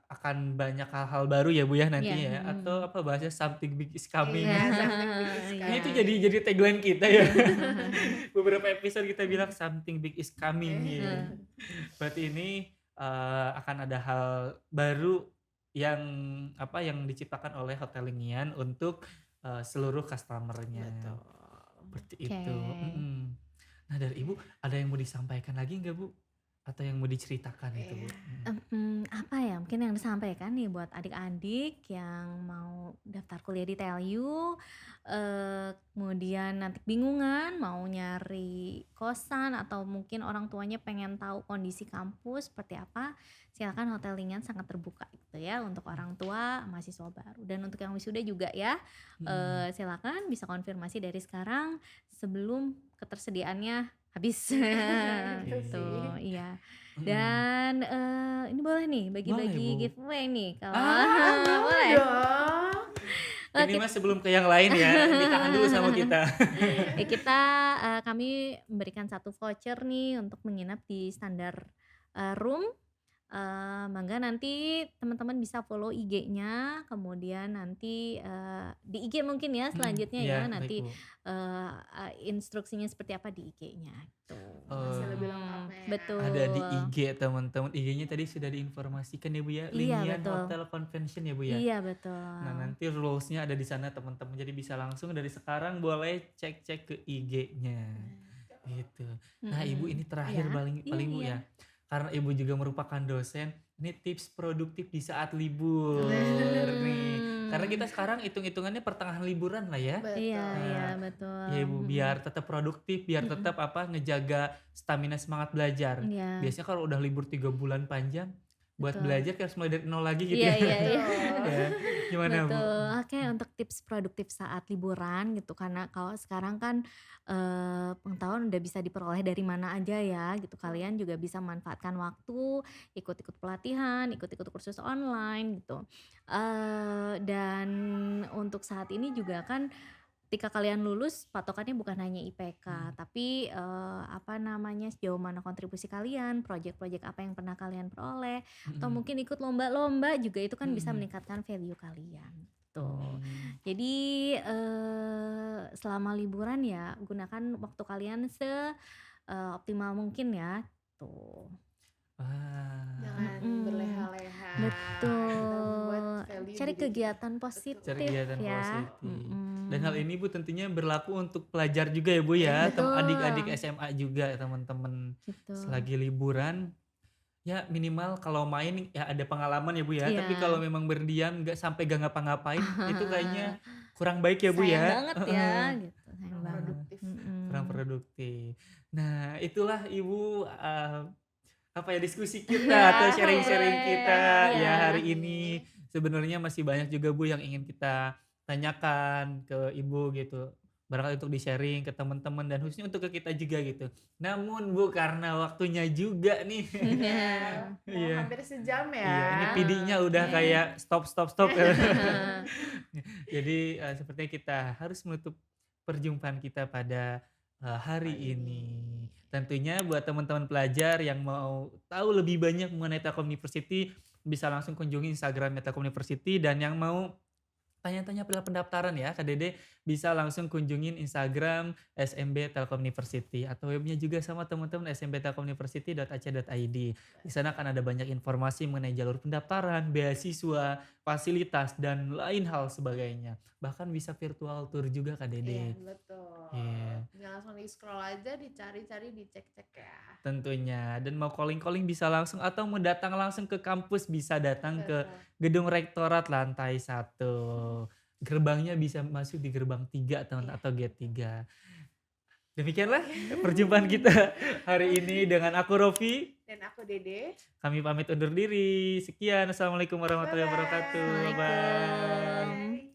akan banyak hal-hal baru ya Bu ya nanti Iya, ya, atau apa bahasanya something big is coming. Iya, something big is Iya. Ini tuh coming. jadi tagline kita ya. Beberapa episode kita bilang something big is coming gitu. Iya. Berarti ini akan ada hal baru yang yang diciptakan oleh Hotelingian untuk seluruh customer-nya. Betul. Seperti Oke. itu. Nah, dari Ibu ada yang mau disampaikan lagi nggak Bu? Atau yang mau diceritakan gitu Bu? Iya. Apa ya, mungkin yang disampaikan nih buat adik-adik yang mau daftar kuliah di TLU, kemudian nanti bingungan mau nyari kosan atau mungkin orang tuanya pengen tahu kondisi kampus seperti apa, silakan Hotelingan sangat terbuka gitu ya untuk orang tua mahasiswa baru. Dan untuk yang wisuda juga ya, Hmm. silakan bisa konfirmasi dari sekarang sebelum ketersediaannya habis. Itu Gitu, sih. iya. Hmm. Dan, ini boleh nih Boleh bagi-bagi Bu. giveaway nih kalau Mau boleh? dong. Ini Oke, mah sebelum ke yang lain ya, ditahan dulu sama kita. ya kita, kami memberikan 1 voucher nih untuk menginap di Standar, Room. Mangga nanti teman-teman bisa follow IG-nya, kemudian nanti, di IG mungkin ya selanjutnya ya, Iya baik nanti, Bu. instruksinya seperti apa di IG-nya gitu. Masih lebih lengkapnya ya. Betul. Ada di IG teman-teman, IG-nya tadi sudah diinformasikan ya Bu ya, Iya, Lingian betul. Hotel Convention ya Bu ya. Iya, betul. Nah nanti rules-nya ada di sana teman-teman, jadi bisa langsung dari sekarang boleh cek-cek ke IG-nya. Gitu. Nah Ibu ini terakhir Iya. paling Iya, Bu iya. ya. Karena Ibu juga merupakan dosen, ini tips produktif di saat libur nih. Karena kita sekarang hitung-hitungannya pertengahan liburan lah ya. Betul. Iya, iya, Nah, betul. ya Ibu biar tetap produktif, biar tetap ngejaga stamina semangat belajar. Iya, Biasanya kalau udah libur 3 bulan panjang, buat betul. belajar kayak harus mulai dari nol lagi gitu Iya, ya. iya, iya. Ya, gimana Bu? Betul. Oke, untuk tips produktif saat liburan gitu, karena kalau sekarang kan pengetahuan udah bisa diperoleh dari mana aja ya gitu. Kalian juga bisa manfaatkan waktu, ikut-ikut pelatihan, ikut-ikut kursus online gitu. Dan untuk saat ini juga kan ketika kalian lulus patokannya bukan hanya IPK, tapi sejauh mana kontribusi kalian, proyek-proyek apa yang pernah kalian peroleh, atau Mhm. mungkin ikut lomba-lomba juga itu kan bisa Mhm. meningkatkan value kalian. Tuh. Hmm. Jadi selama liburan ya gunakan waktu kalian optimal mungkin ya. Tuh. Wah. Jangan berleha-leha. Betul. Kita membuat value Cari diri kegiatan kita. positif Cari kegiatan ya. positif. Dan hal ini Bu tentunya berlaku untuk pelajar juga ya Bu ya, Betul. adik-adik SMA juga teman-teman. Gitu. Selagi liburan ya minimal kalau main ya ada pengalaman ya Bu ya, tapi Iya. kalau memang berdiam gak ngapa-ngapain itu kayaknya kurang baik ya Bu Sayang ya. banget ya gitu. Sayang Kurang banget. produktif. Kurang produktif. Nah, itulah Ibu diskusi kita atau sharing-sharing kita Iya. ya hari ini. Sebenarnya masih banyak juga Bu yang ingin kita tanyakan ke Ibu gitu. Barangkali untuk di-sharing ke teman-teman dan khususnya untuk ke kita juga gitu. Namun Bu karena waktunya juga nih. Iya. Mau Iya. hampir sejam ya. Iya, ini PD-nya udah kayak stop. Jadi sepertinya kita harus menutup perjumpaan kita pada hari ini. Tentunya buat teman-teman pelajar yang mau tahu lebih banyak mengenai Telkom University bisa langsung kunjungi Instagram Telkom University, dan yang mau tanya-tanya pada pendaftaran ya Kak Dede bisa langsung kunjungin Instagram SMB Telkom University atau webnya juga sama teman-teman smbtelkomuniversity.ac.id. Di sana akan ada banyak informasi mengenai jalur pendaftaran, beasiswa, fasilitas dan lain hal sebagainya. Bahkan bisa virtual tour juga Kak Iya, Dede. betul. Iya. Tinggal langsung di scroll aja, dicari-cari, dicek-cek ya. Tentunya, dan mau calling-calling bisa langsung atau mau datang langsung ke kampus bisa datang ke Betul. gedung rektorat lantai 1. Gerbangnya bisa masuk di gerbang 3 Iya. atau gate 3. Demikianlah perjumpaan kita hari ini dengan aku Rofi. Dan aku Dede. Kami pamit undur diri. Sekian. Assalamualaikum warahmatullahi wabarakatuh. Bye-bye. Bye. Assalamualaikum.